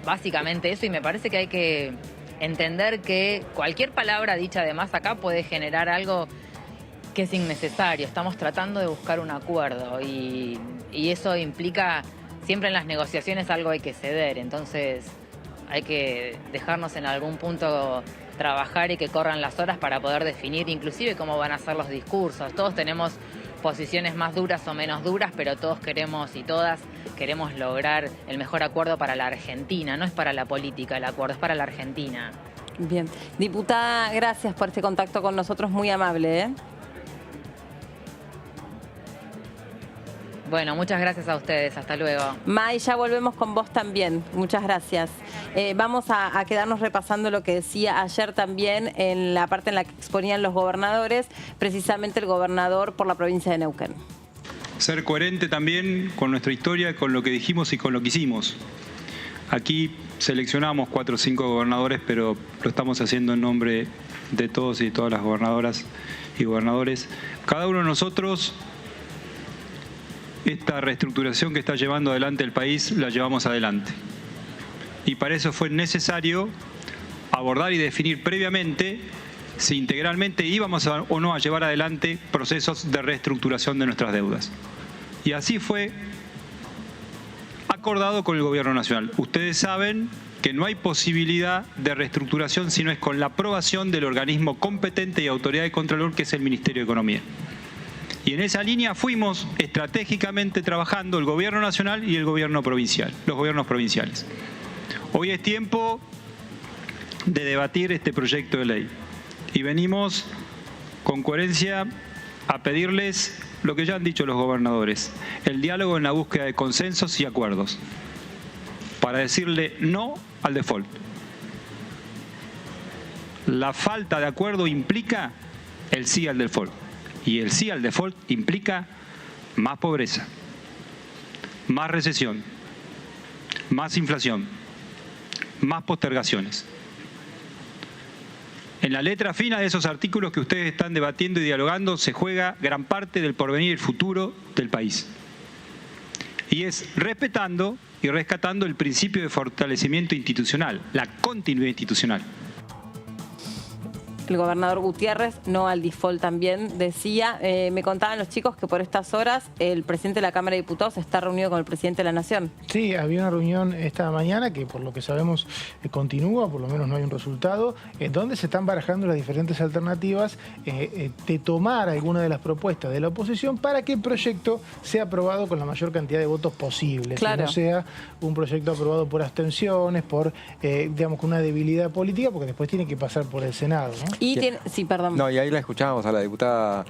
Básicamente eso, y me parece que hay que entender que cualquier palabra dicha de más acá puede generar algo que es innecesario. Estamos tratando de buscar un acuerdo y eso implica, siempre en las negociaciones algo hay que ceder, entonces hay que dejarnos en algún punto trabajar y que corran las horas para poder definir inclusive cómo van a ser los discursos. Todos tenemos posiciones más duras o menos duras, pero todos queremos y todas queremos lograr el mejor acuerdo para la Argentina. No es para la política el acuerdo, es para la Argentina. Bien. Diputada, gracias por este contacto con nosotros, muy amable, ¿eh? Bueno, muchas gracias a ustedes. Hasta luego. May, ya volvemos con vos también. Muchas gracias. Vamos a quedarnos repasando lo que decía ayer también en la parte en la que exponían los gobernadores, precisamente el gobernador por la provincia de Neuquén. Ser coherente también con nuestra historia, con lo que dijimos y con lo que hicimos. Aquí seleccionamos 4 o 5 gobernadores, pero lo estamos haciendo en nombre de todos y todas las gobernadoras y gobernadores. Cada uno de nosotros, esta reestructuración que está llevando adelante el país, la llevamos adelante. Y para eso fue necesario abordar y definir previamente si integralmente íbamos o no a llevar adelante procesos de reestructuración de nuestras deudas. Y así fue acordado con el Gobierno Nacional. Ustedes saben que no hay posibilidad de reestructuración si no es con la aprobación del organismo competente y autoridad de Contralor, que es el Ministerio de Economía. Y en esa línea fuimos estratégicamente trabajando el Gobierno Nacional y el Gobierno provincial, los gobiernos provinciales. Hoy es tiempo de debatir este proyecto de ley y venimos con coherencia a pedirles lo que ya han dicho los gobernadores, el diálogo en la búsqueda de consensos y acuerdos, para decirle no al default. La falta de acuerdo implica el sí al default. Y el sí al default implica más pobreza, más recesión, más inflación, más postergaciones. En la letra fina de esos artículos que ustedes están debatiendo y dialogando se juega gran parte del porvenir y el futuro del país. Y es respetando y rescatando el principio de fortalecimiento institucional, la continuidad institucional. El gobernador Gutiérrez, no al default también, decía, me contaban los chicos que por estas horas el presidente de la Cámara de Diputados está reunido con el presidente de la Nación. Sí, había una reunión esta mañana que por lo que sabemos continúa, por lo menos no hay un resultado, donde se están barajando las diferentes alternativas de tomar alguna de las propuestas de la oposición para que el proyecto sea aprobado con la mayor cantidad de votos posibles. Claro. Que no sea un proyecto aprobado por abstenciones, por, digamos, con una debilidad política, porque después tiene que pasar por el Senado, ¿no? Y tiene, sí, perdón. No, y ahí la escuchábamos a la diputada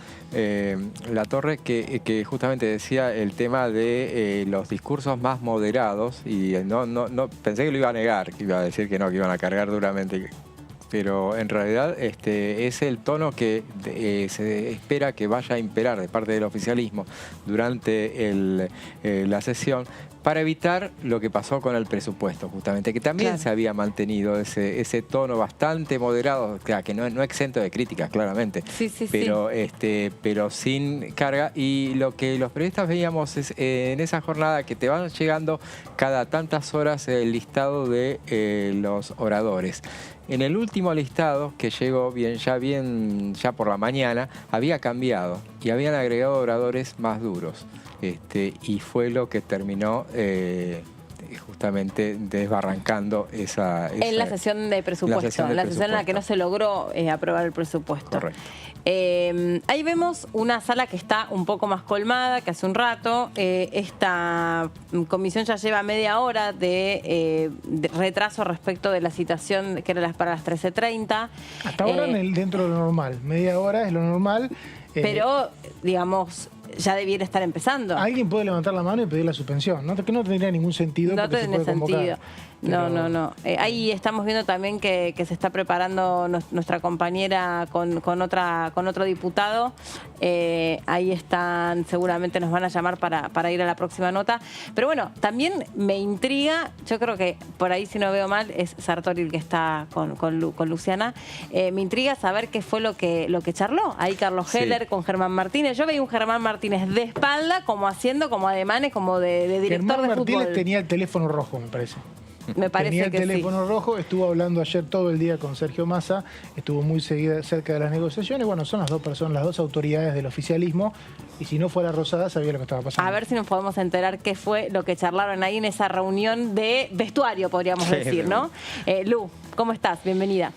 Latorre que justamente decía el tema de los discursos más moderados y no pensé que lo iba a negar, que iba a decir que no, que iban a cargar duramente, pero en realidad es el tono que se espera que vaya a imperar de parte del oficialismo durante la sesión, para evitar lo que pasó con el presupuesto, justamente, que también claro, se había mantenido ese tono bastante moderado, claro, que no exento de críticas, claramente, sí, pero, sí, pero sin carga. Y lo que los periodistas veíamos es en esa jornada que te van llegando cada tantas horas el listado de los oradores. En el último listado, que llegó ya por la mañana, había cambiado y habían agregado oradores más duros. Y fue lo que terminó justamente desbarrancando esa en la sesión de presupuesto, la sesión en la que no se logró aprobar el presupuesto. Correcto. Ahí vemos una sala que está un poco más colmada que hace un rato. Esta comisión ya lleva media hora de retraso respecto de la citación que era para las 13:30. Hasta ahora dentro de lo normal, media hora es lo normal. Pero, digamos, ya debiera estar empezando. Alguien puede levantar la mano y pedir la suspensión, ¿no? Que no tendría ningún sentido. No tiene sentido. Pero... No. Ahí estamos viendo también que se está preparando nuestra compañera con otro diputado. Ahí están, seguramente nos van a llamar para ir a la próxima nota. Pero bueno, también me intriga, yo creo que por ahí, si no veo mal, es Sartori el que está con Luciana. Me intriga saber qué fue lo que charló ahí Carlos Heller con Germán Martínez. Yo veía un Germán Martínez de espalda, como haciendo como ademanes, como de director Germán de Martínez fútbol. tenía el teléfono rojo, me parece. Me parece tenía el que teléfono rojo, estuvo hablando ayer todo el día con Sergio Massa, estuvo muy cerca de las negociaciones. Bueno, son las dos personas, las dos autoridades del oficialismo, y si no fuera Rosada sabía lo que estaba pasando. A ver si nos podemos enterar qué fue lo que charlaron ahí en esa reunión de vestuario, podríamos decir, ¿no? Lu, ¿cómo estás? Bienvenida.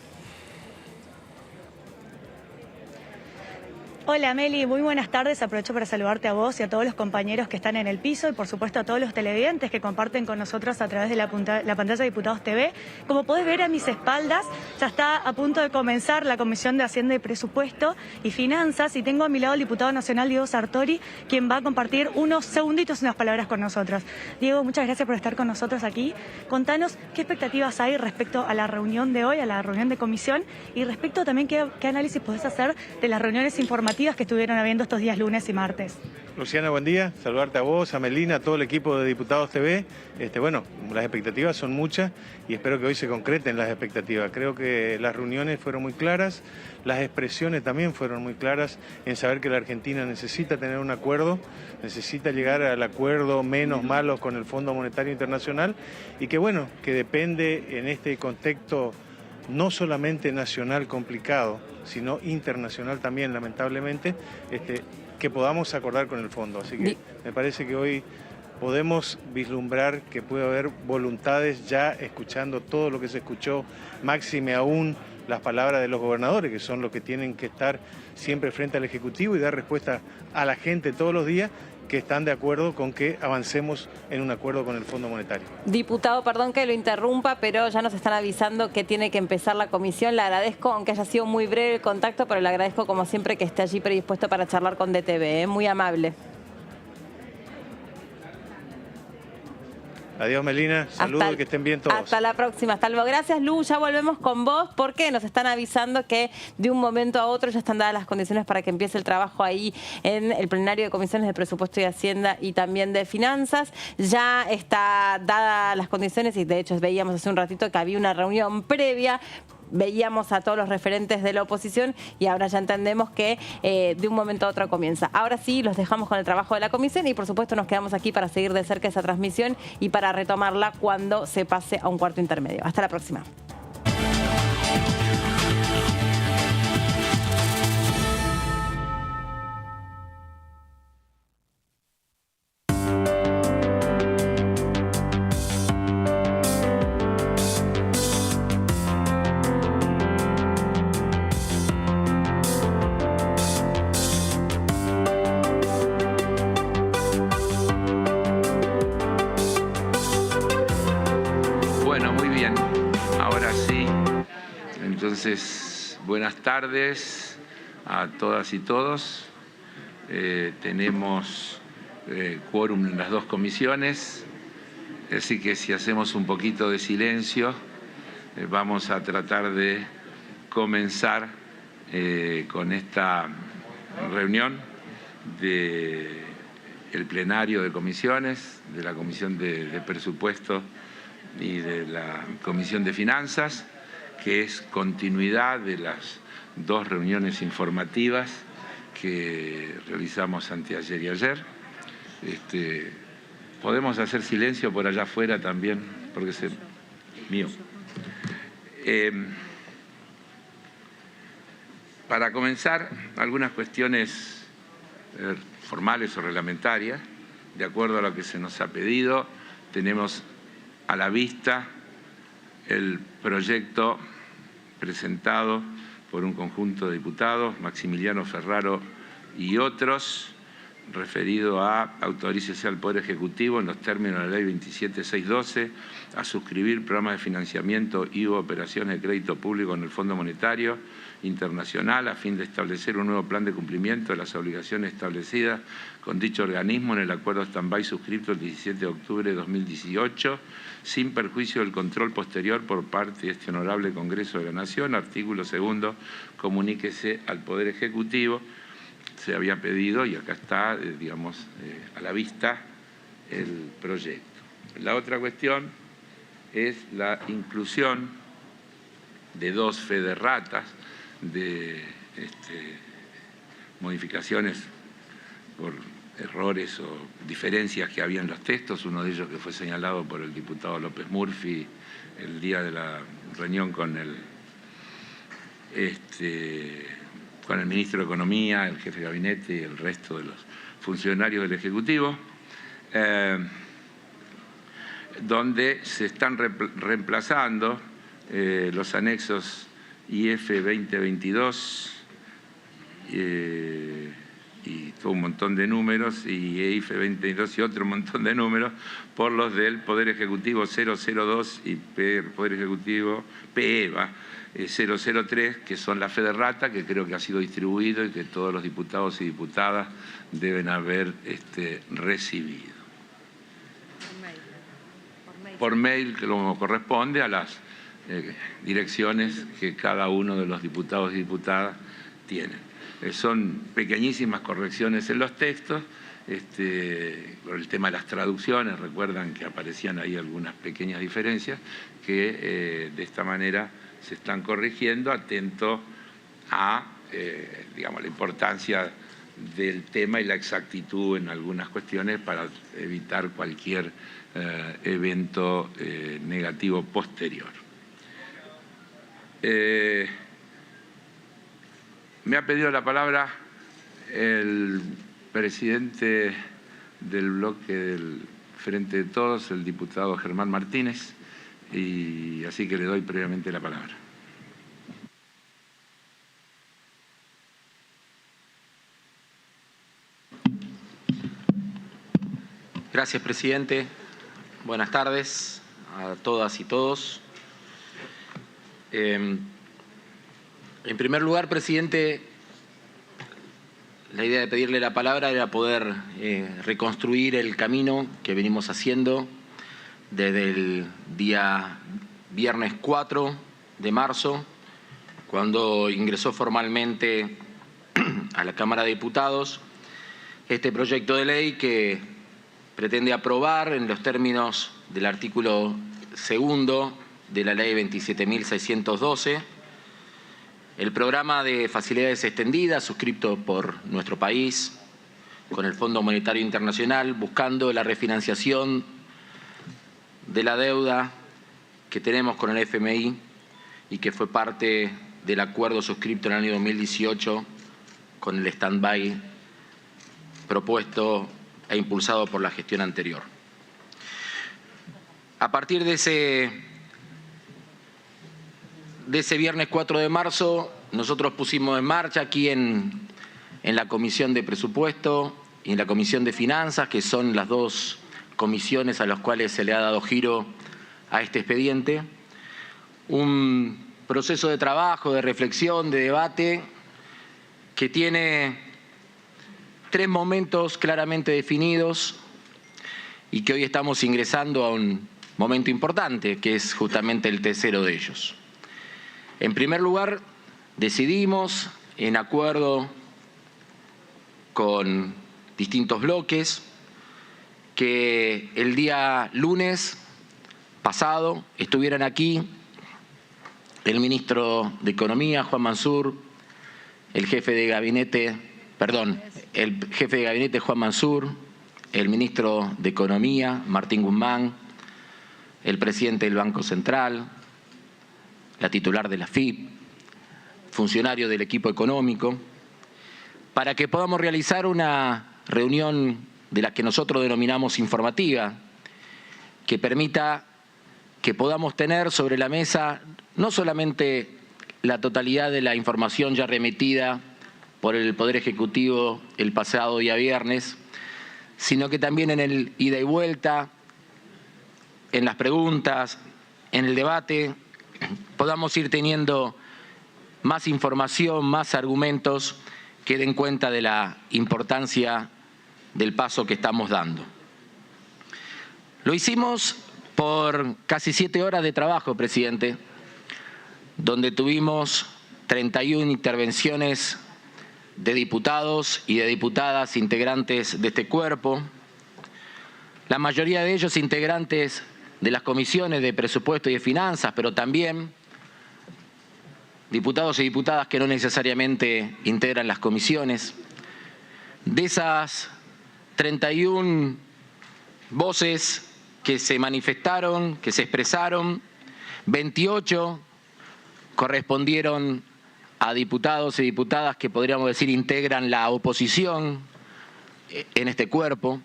Hola Meli, muy buenas tardes. Aprovecho para saludarte a vos y a todos los compañeros que están en el piso y por supuesto a todos los televidentes que comparten con nosotros a través de la pantalla de Diputados TV. Como podés ver a mis espaldas, ya está a punto de comenzar la Comisión de Hacienda y Presupuesto y Finanzas y tengo a mi lado al diputado nacional Diego Sartori, quien va a compartir unos segunditos, unas palabras con nosotros. Diego, muchas gracias por estar con nosotros aquí. Contanos qué expectativas hay respecto a la reunión de hoy, a la reunión de comisión y respecto también qué análisis podés hacer de las reuniones informativas que estuvieron habiendo estos días lunes y martes. Luciana, buen día. Saludarte a vos, a Melina, a todo el equipo de Diputados TV. Bueno, las expectativas son muchas y espero que hoy se concreten las expectativas. Creo que las reuniones fueron muy claras, las expresiones también fueron muy claras en saber que la Argentina necesita tener un acuerdo, necesita llegar al acuerdo menos malo con el Fondo Monetario Internacional y que bueno, que depende en este contexto no solamente nacional complicado, sino internacional también, lamentablemente, que podamos acordar con el fondo. Así que me parece que hoy podemos vislumbrar que puede haber voluntades ya escuchando todo lo que se escuchó, máxime aún las palabras de los gobernadores, que son los que tienen que estar siempre frente al Ejecutivo y dar respuesta a la gente todos los días, que están de acuerdo con que avancemos en un acuerdo con el Fondo Monetario. Diputado, perdón que lo interrumpa, pero ya nos están avisando que tiene que empezar la comisión. Le agradezco, aunque haya sido muy breve el contacto, pero le agradezco como siempre que esté allí predispuesto para charlar con DTV. Muy amable. Adiós, Melina. Saludos y que estén bien todos. Hasta la próxima. Hasta luego. Gracias, Lu. Ya volvemos con vos porque nos están avisando que de un momento a otro ya están dadas las condiciones para que empiece el trabajo ahí en el plenario de comisiones de presupuesto y Hacienda y también de finanzas. Ya está dadas las condiciones y de hecho veíamos hace un ratito que había una reunión previa. Veíamos a todos los referentes de la oposición y ahora ya entendemos que de un momento a otro comienza. Ahora sí, los dejamos con el trabajo de la comisión y por supuesto nos quedamos aquí para seguir de cerca esa transmisión y para retomarla cuando se pase a un cuarto intermedio. Hasta la próxima. Entonces, buenas tardes a todas y todos. Tenemos quórum en las dos comisiones, así que si hacemos un poquito de silencio, vamos a tratar de comenzar con esta reunión del plenario de comisiones, de la Comisión de Presupuesto y de la Comisión de Finanzas, que es continuidad de las dos reuniones informativas que realizamos anteayer y ayer. Podemos hacer silencio por allá afuera también, porque es mío. Para comenzar, algunas cuestiones formales o reglamentarias. De acuerdo a lo que se nos ha pedido, tenemos a la vista el proyecto presentado por un conjunto de diputados, Maximiliano Ferraro y otros, referido a autorícese al Poder Ejecutivo en los términos de la Ley 27612 a suscribir programas de financiamiento y operaciones de crédito público en el Fondo Monetario Internacional a fin de establecer un nuevo plan de cumplimiento de las obligaciones establecidas con dicho organismo en el acuerdo stand-by suscrito el 17 de octubre de 2018, sin perjuicio del control posterior por parte de este honorable Congreso de la Nación. Artículo 2, comuníquese al Poder Ejecutivo. Se había pedido, y acá está, a la vista, el proyecto. La otra cuestión es la inclusión de 2 fe de ratas de modificaciones por errores o diferencias que había en los textos, uno de ellos que fue señalado por el diputado López Murphy el día de la reunión con el ministro de Economía, el jefe de gabinete y el resto de los funcionarios del Ejecutivo, donde se están reemplazando los anexos IF 2022 y todo un montón de números, y EIF 2022 y otro montón de números, por los del Poder Ejecutivo 002 y Poder Ejecutivo PEVA 003, que son la fe de rata, que creo que ha sido distribuido y que todos los diputados y diputadas deben haber recibido. Por mail, que como corresponde a las direcciones que cada uno de los diputados y diputadas tienen. Son pequeñísimas correcciones en los textos, por el tema de las traducciones, recuerdan que aparecían ahí algunas pequeñas diferencias que de esta manera se están corrigiendo, atento a la importancia del tema y la exactitud en algunas cuestiones para evitar cualquier evento negativo posterior. Me ha pedido la palabra el presidente del bloque del Frente de Todos, el diputado Germán Martínez, y así que le doy previamente la palabra. Gracias, presidente. Buenas tardes a todas y todos. En primer lugar, presidente, la idea de pedirle la palabra era poder reconstruir el camino que venimos haciendo desde el día viernes 4 de marzo, cuando ingresó formalmente a la Cámara de Diputados este proyecto de ley que pretende aprobar en los términos del artículo 2 de la Ley 27.612 el programa de facilidades extendidas suscrito por nuestro país con el Fondo Monetario Internacional, buscando la refinanciación de la deuda que tenemos con el FMI y que fue parte del acuerdo suscrito en el año 2018 con el stand-by propuesto e impulsado por la gestión anterior. A partir de ese viernes 4 de marzo, nosotros pusimos en marcha aquí en la Comisión de Presupuesto y en la Comisión de Finanzas, que son las dos comisiones a las cuales se le ha dado giro a este expediente, un proceso de trabajo, de reflexión, de debate, que tiene 3 momentos claramente definidos y que hoy estamos ingresando a un momento importante, que es justamente el tercero de ellos. En primer lugar, decidimos, en acuerdo con distintos bloques, que el día lunes pasado estuvieran aquí el ministro de Economía, Juan Mansur, el jefe de gabinete Juan Mansur, el ministro de Economía, Martín Guzmán, el presidente del Banco Central, la titular de la FIP, funcionario del equipo económico, para que podamos realizar una reunión de la que nosotros denominamos informativa, que permita que podamos tener sobre la mesa no solamente la totalidad de la información ya remitida por el Poder Ejecutivo el pasado día viernes, sino que también en el ida y vuelta, en las preguntas, en el debate, podamos ir teniendo más información, más argumentos que den cuenta de la importancia del paso que estamos dando. Lo hicimos por casi 7 horas de trabajo, presidente, donde tuvimos 31 intervenciones de diputados y de diputadas integrantes de este cuerpo, la mayoría de ellos integrantes de las comisiones de presupuesto y de finanzas, pero también diputados y diputadas que no necesariamente integran las comisiones. De esas 31 voces que se manifestaron, que se expresaron, 28 correspondieron a diputados y diputadas que podríamos decir integran la oposición en este cuerpo.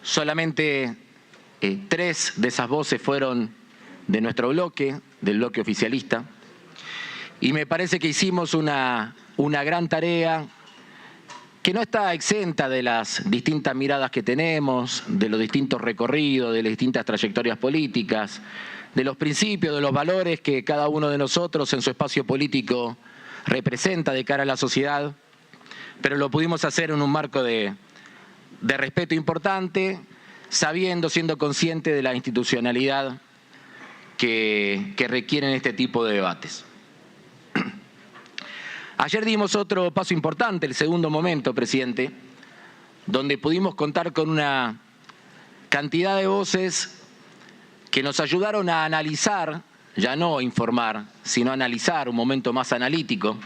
Solamente 3 de esas voces fueron de nuestro bloque, del bloque oficialista. Y me parece que hicimos una gran tarea que no está exenta de las distintas miradas que tenemos, de los distintos recorridos, de las distintas trayectorias políticas, de los principios, de los valores que cada uno de nosotros en su espacio político representa de cara a la sociedad, pero lo pudimos hacer en un marco de respeto importante, sabiendo, siendo consciente de la institucionalidad que requieren este tipo de debates. Ayer dimos otro paso importante, el segundo momento, presidente, donde pudimos contar con una cantidad de voces que nos ayudaron a analizar, ya no informar, sino analizar, un momento más analítico,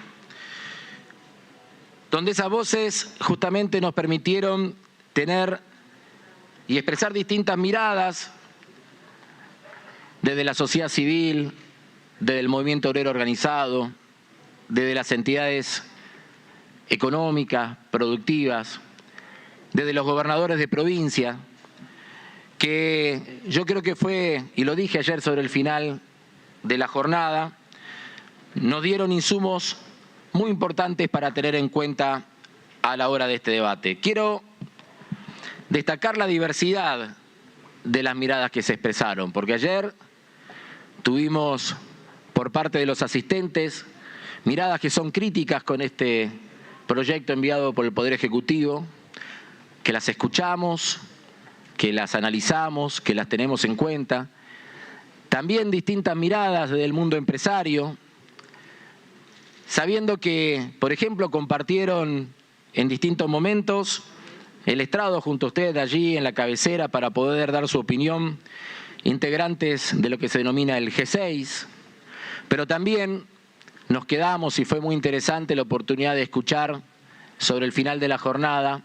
donde esas voces justamente nos permitieron tener y expresar distintas miradas desde la sociedad civil, desde el movimiento obrero organizado, desde las entidades económicas, productivas, desde los gobernadores de provincia, que yo creo que fue, y lo dije ayer sobre el final de la jornada, nos dieron insumos muy importantes para tener en cuenta a la hora de este debate. Quiero destacar la diversidad de las miradas que se expresaron, porque ayer tuvimos por parte de los asistentes miradas que son críticas con este proyecto enviado por el Poder Ejecutivo, que las escuchamos, que las analizamos, que las tenemos en cuenta. También distintas miradas del mundo empresario, sabiendo que, por ejemplo, compartieron en distintos momentos el estrado junto a ustedes allí en la cabecera para poder dar su opinión, integrantes de lo que se denomina el G6, pero también nos quedamos, y fue muy interesante la oportunidad de escuchar sobre el final de la jornada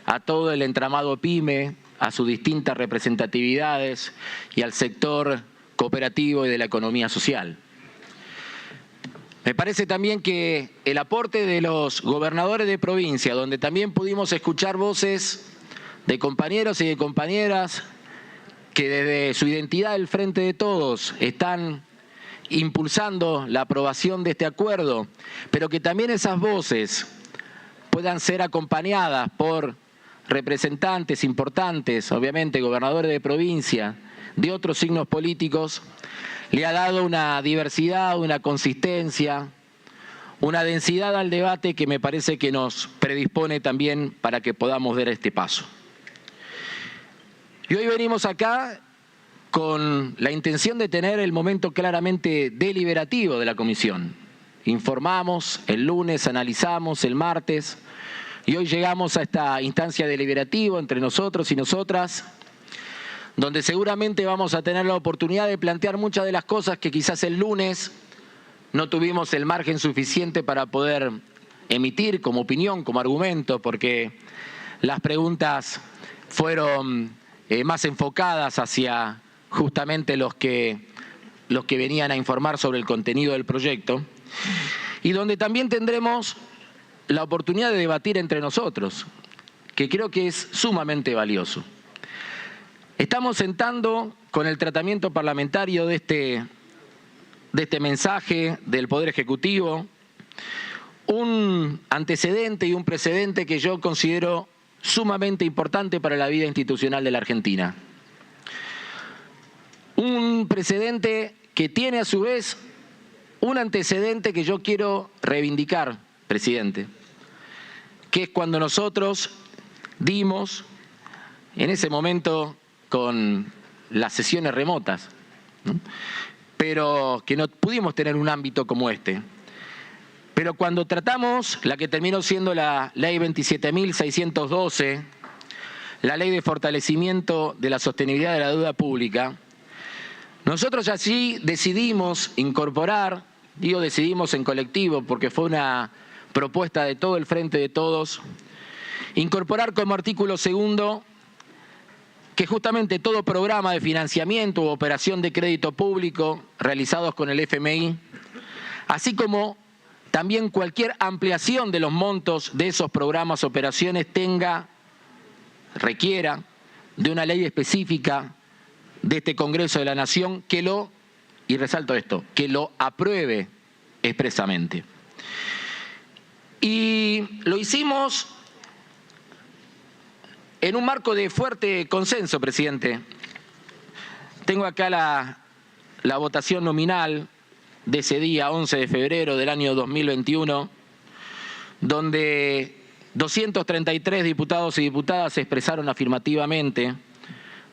a todo el entramado PYME, a sus distintas representatividades y al sector cooperativo y de la economía social. Me parece también que el aporte de los gobernadores de provincia, donde también pudimos escuchar voces de compañeros y de compañeras que desde su identidad del Frente de Todos están impulsando la aprobación de este acuerdo, pero que también esas voces puedan ser acompañadas por representantes importantes, obviamente gobernadores de provincia, de otros signos políticos, le ha dado una diversidad, una consistencia, una densidad al debate que me parece que nos predispone también para que podamos dar este paso. Y hoy venimos acá con la intención de tener el momento claramente deliberativo de la comisión. Informamos el lunes, analizamos el martes y hoy llegamos a esta instancia deliberativa entre nosotros y nosotras, donde seguramente vamos a tener la oportunidad de plantear muchas de las cosas que quizás el lunes no tuvimos el margen suficiente para poder emitir como opinión, como argumento, porque las preguntas fueron más enfocadas hacia justamente los que venían a informar sobre el contenido del proyecto, y donde también tendremos la oportunidad de debatir entre nosotros, que creo que es sumamente valioso. Estamos sentando con el tratamiento parlamentario de este mensaje del Poder Ejecutivo un antecedente y un precedente que yo considero sumamente importante para la vida institucional de la Argentina. Un precedente que tiene a su vez un antecedente que yo quiero reivindicar, presidente, que es cuando nosotros dimos, en ese momento con las sesiones remotas, ¿no?, pero que no pudimos tener un ámbito como este. Pero cuando tratamos la que terminó siendo la Ley 27.612, la Ley de Fortalecimiento de la Sostenibilidad de la Deuda Pública, nosotros allí decidimos incorporar, digo decidimos en colectivo porque fue una propuesta de todo el Frente de Todos, incorporar como artículo segundo que justamente todo programa de financiamiento u operación de crédito público realizados con el FMI, así como también cualquier ampliación de los montos de esos programas o operaciones requiera de una ley específica de este Congreso de la Nación que y resalto esto, que lo apruebe expresamente. Y lo hicimos en un marco de fuerte consenso, presidente. Tengo acá la votación nominal de ese día, 11 de febrero del año 2021, donde 233 diputados y diputadas se expresaron afirmativamente,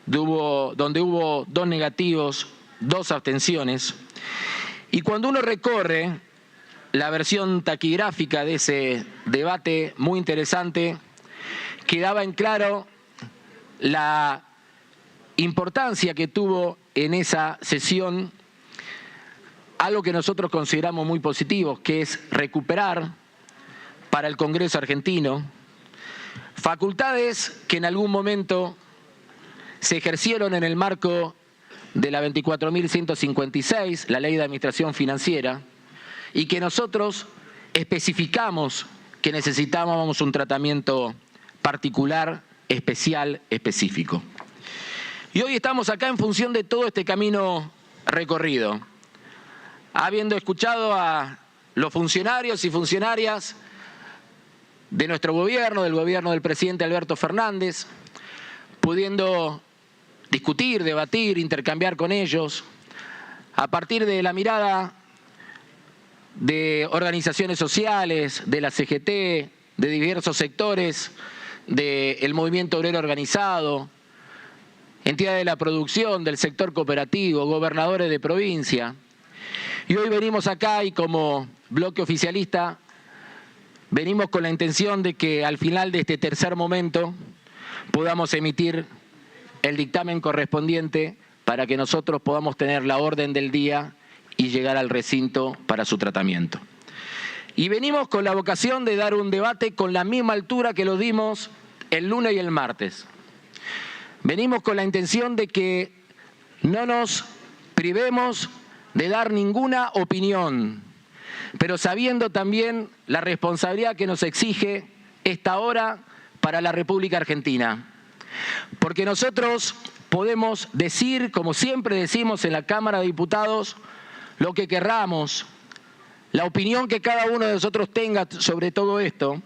donde hubo 2 negativos, 2 abstenciones. Y cuando uno recorre la versión taquigráfica de ese debate muy interesante, quedaba en claro la importancia que tuvo en esa sesión algo que nosotros consideramos muy positivo, que es recuperar para el Congreso argentino facultades que en algún momento se ejercieron en el marco de la 24.156, la Ley de Administración Financiera, y que nosotros especificamos que necesitábamos un tratamiento particular, especial, específico. Y hoy estamos acá en función de todo este camino recorrido, habiendo escuchado a los funcionarios y funcionarias de nuestro gobierno, del gobierno del presidente Alberto Fernández, pudiendo discutir, debatir, intercambiar con ellos, a partir de la mirada de organizaciones sociales, de la CGT, de diversos sectores, del movimiento obrero organizado, entidades de la producción, del sector cooperativo, gobernadores de provincia. Y hoy venimos acá y como bloque oficialista venimos con la intención de que al final de este tercer momento podamos emitir el dictamen correspondiente para que nosotros podamos tener la orden del día y llegar al recinto para su tratamiento. Y venimos con la vocación de dar un debate con la misma altura que lo dimos el lunes y el martes. Venimos con la intención de que no nos privemos de dar ninguna opinión, pero sabiendo también la responsabilidad que nos exige esta hora para la República Argentina. Porque nosotros podemos decir, como siempre decimos en la Cámara de Diputados, lo que querramos, la opinión que cada uno de nosotros tenga sobre todo esto,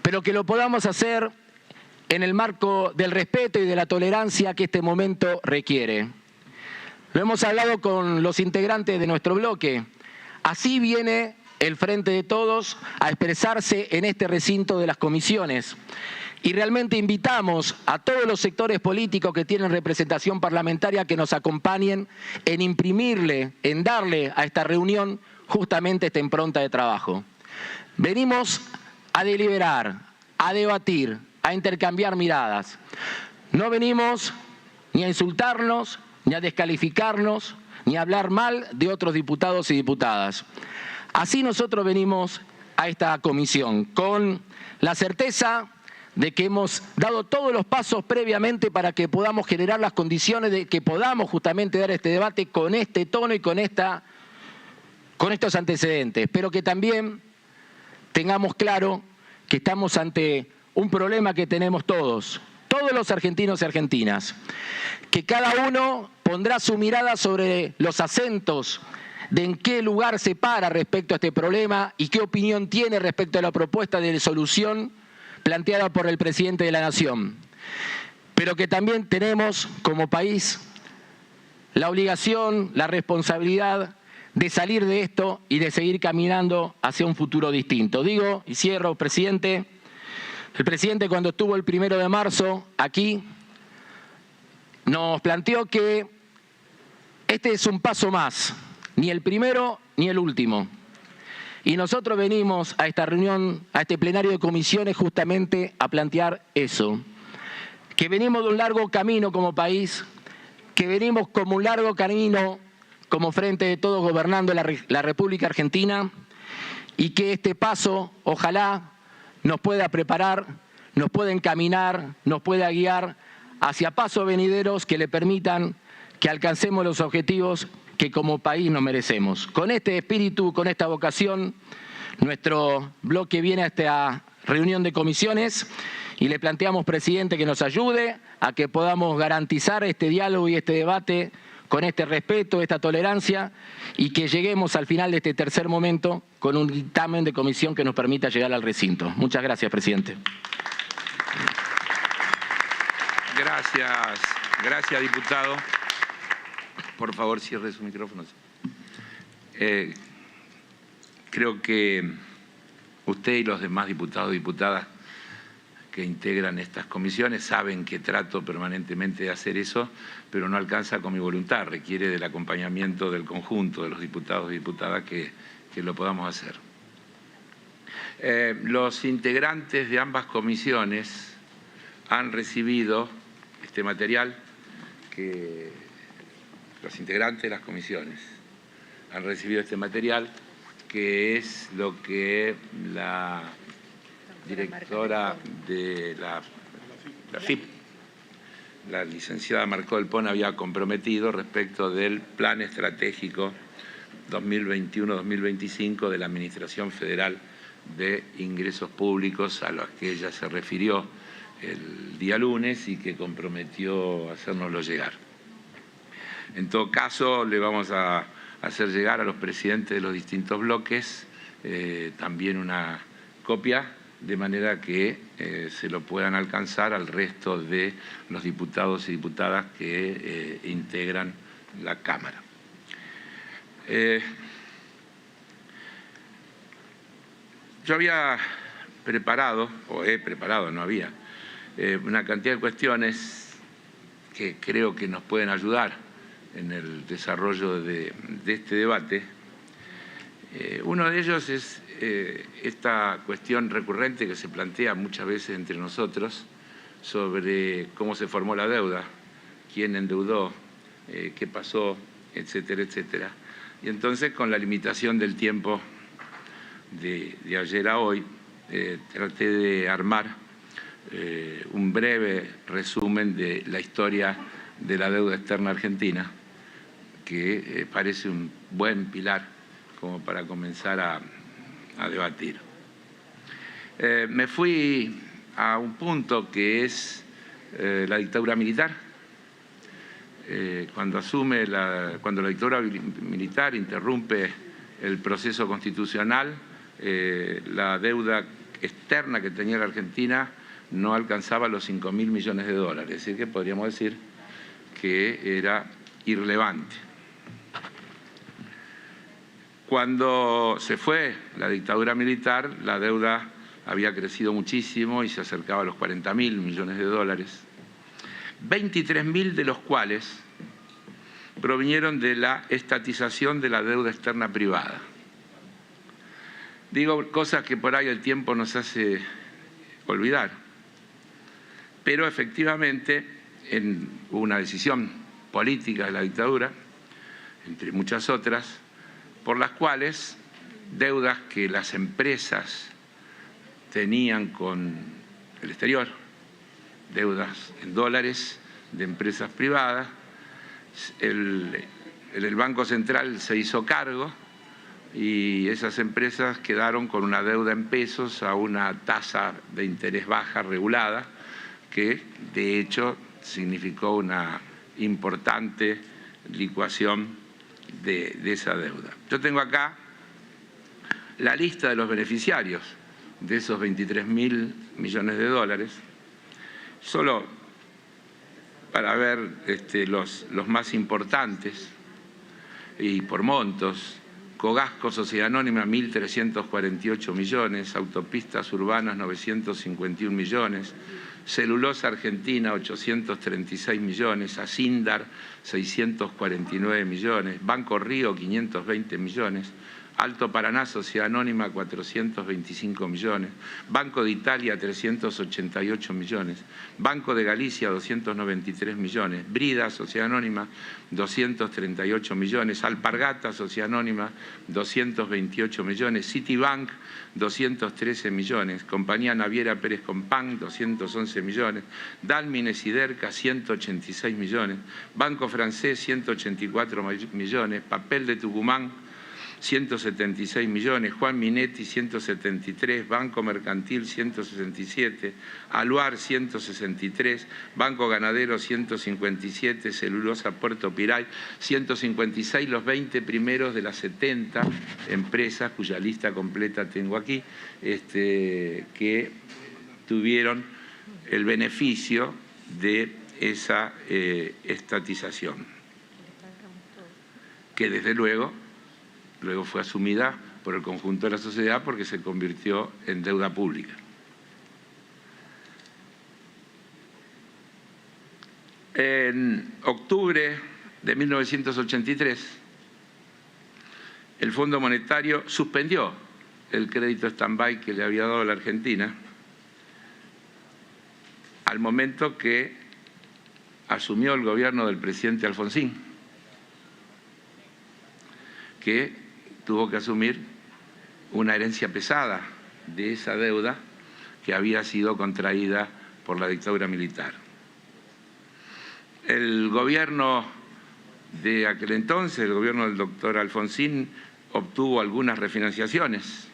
pero que lo podamos hacer en el marco del respeto y de la tolerancia que este momento requiere. Lo hemos hablado con los integrantes de nuestro bloque. Así viene el Frente de Todos a expresarse en este recinto de las comisiones. Y realmente invitamos a todos los sectores políticos que tienen representación parlamentaria que nos acompañen en imprimirle, en darle a esta reunión justamente esta impronta de trabajo. Venimos a deliberar, a debatir, a intercambiar miradas. No venimos ni a insultarnos, ni a descalificarnos, ni a hablar mal de otros diputados y diputadas. Así nosotros venimos a esta comisión, con la certeza de que hemos dado todos los pasos previamente para que podamos generar las condiciones de que podamos justamente dar este debate con este tono y con estos antecedentes, pero que también tengamos claro que estamos ante un problema que tenemos todos los argentinos y argentinas, que cada uno pondrá su mirada sobre los acentos de en qué lugar se para respecto a este problema y qué opinión tiene respecto a la propuesta de solución, planteada por el presidente de la Nación, pero que también tenemos como país la obligación, la responsabilidad de salir de esto y de seguir caminando hacia un futuro distinto. Digo, y cierro, presidente, el presidente cuando estuvo el 1 de marzo aquí nos planteó que este es un paso más, ni el primero ni el último. Y nosotros venimos a esta reunión, a este plenario de comisiones justamente a plantear eso, que venimos de un largo camino como país, que venimos como un largo camino como Frente de Todos gobernando la República Argentina y que este paso ojalá nos pueda preparar, nos pueda encaminar, nos pueda guiar hacia pasos venideros que le permitan que alcancemos los objetivos que como país nos merecemos. Con este espíritu, con esta vocación, nuestro bloque viene a esta reunión de comisiones y le planteamos, presidente, que nos ayude a que podamos garantizar este diálogo y este debate con este respeto, esta tolerancia y que lleguemos al final de este tercer momento con un dictamen de comisión que nos permita llegar al recinto. Muchas gracias, presidente. Gracias, diputado. Por favor, cierre su micrófono. Creo que usted y los demás diputados y diputadas que integran estas comisiones saben que trato permanentemente de hacer eso, pero no alcanza con mi voluntad, requiere del acompañamiento del conjunto de los diputados y diputadas que lo podamos hacer. Los integrantes de ambas comisiones han recibido este material, que los integrantes de las comisiones han recibido este material, que es lo que la directora de la FIP, la licenciada Marcó del Pon, había comprometido respecto del Plan Estratégico 2021-2025 de la Administración Federal de Ingresos Públicos, a los que ella se refirió el día lunes y que comprometió hacérnoslo llegar. En todo caso, le vamos a hacer llegar a los presidentes de los distintos bloques también una copia, de manera que se lo puedan alcanzar al resto de los diputados y diputadas que integran la Cámara. Yo había preparado, o he preparado, no había, una cantidad de cuestiones que creo que nos pueden ayudar en el desarrollo de este debate. Uno de ellos es esta cuestión recurrente que se plantea muchas veces entre nosotros sobre cómo se formó la deuda, quién endeudó, qué pasó, etcétera, etcétera. Y entonces, con la limitación del tiempo de ayer a hoy, traté de armar un breve resumen de la historia de la deuda externa argentina, que parece un buen pilar como para comenzar a debatir. Me fui a un punto que es la dictadura militar. Cuando la dictadura militar interrumpe el proceso constitucional, la deuda externa que tenía la Argentina no alcanzaba los 5.000 millones de dólares, es decir, que podríamos decir que era irrelevante. Cuando se fue la dictadura militar, la deuda había crecido muchísimo y se acercaba a los 40.000 millones de dólares, 23.000 de los cuales provinieron de la estatización de la deuda externa privada. Digo cosas que por ahí el tiempo nos hace olvidar, pero efectivamente hubo una decisión política de la dictadura, entre muchas otras, por las cuales deudas que las empresas tenían con el exterior, deudas en dólares de empresas privadas, el Banco Central se hizo cargo y esas empresas quedaron con una deuda en pesos a una tasa de interés baja regulada, que de hecho significó una importante licuación de esa deuda. Yo tengo acá la lista de los beneficiarios de esos 23.000 millones de dólares. Solo para ver los más importantes y por montos: Cogasco, Sociedad Anónima, 1.348 millones, Autopistas Urbanas, 951 millones, Celulosa Argentina, 836 millones, Asindar, 649 millones, Banco Río, 520 millones, Alto Paraná, Sociedad Anónima, 425 millones, Banco de Italia, 388 millones, Banco de Galicia, 293 millones, Brida, Sociedad Anónima, 238 millones, Alpargata, Sociedad Anónima, 228 millones, Citibank, 213 millones, Compañía Naviera Pérez Compán, 211 millones, Dalmine Siderca, 186 millones, Banco Francés, 184 millones, Papel de Tucumán, 176 millones, Juan Minetti 173, Banco Mercantil 167, Aluar 163, Banco Ganadero 157, Celulosa Puerto Piray 156, los 20 primeros de las 70 empresas cuya lista completa tengo aquí, que tuvieron el beneficio de esa estatización, que desde luego fue asumida por el conjunto de la sociedad porque se convirtió en deuda pública. En octubre de 1983, el Fondo Monetario suspendió el crédito stand-by que le había dado a la Argentina al momento que asumió el gobierno del presidente Alfonsín, que tuvo que asumir una herencia pesada de esa deuda que había sido contraída por la dictadura militar. El gobierno de aquel entonces, el gobierno del doctor Alfonsín, obtuvo algunas refinanciaciones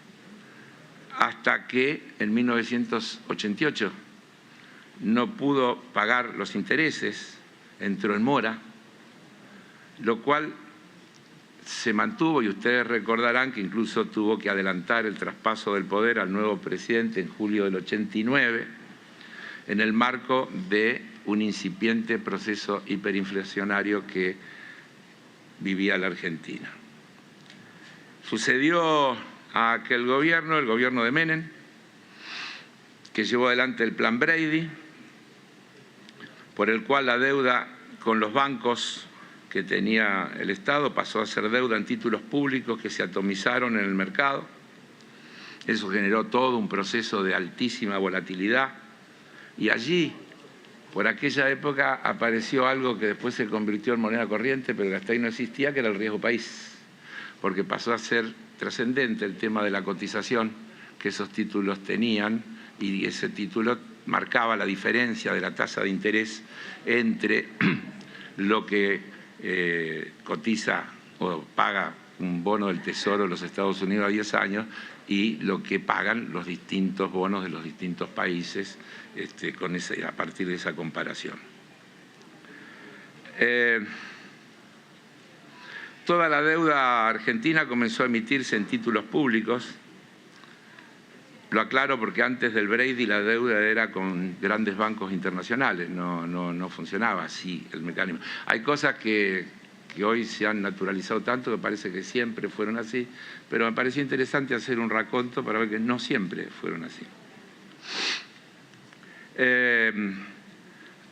hasta que en 1988 no pudo pagar los intereses, entró en mora, lo cual se mantuvo, y ustedes recordarán que incluso tuvo que adelantar el traspaso del poder al nuevo presidente en julio del 89, en el marco de un incipiente proceso hiperinflacionario que vivía la Argentina. Sucedió a aquel gobierno, el gobierno de Menem, que llevó adelante el Plan Brady, por el cual la deuda con los bancos que tenía el Estado pasó a ser deuda en títulos públicos que se atomizaron en el mercado. Eso generó todo un proceso de altísima volatilidad y allí, por aquella época, apareció algo que después se convirtió en moneda corriente, pero que hasta ahí no existía, que era el riesgo país, porque pasó a ser trascendente el tema de la cotización que esos títulos tenían, y ese título marcaba la diferencia de la tasa de interés entre lo que cotiza o paga un bono del Tesoro de los Estados Unidos a 10 años y lo que pagan los distintos bonos de los distintos países a partir de esa comparación. Toda la deuda argentina comenzó a emitirse en títulos públicos. Lo aclaro porque antes del Brady la deuda era con grandes bancos internacionales, no funcionaba así el mecanismo. Hay cosas que hoy se han naturalizado tanto que parece que siempre fueron así, pero me pareció interesante hacer un raconto para ver que no siempre fueron así.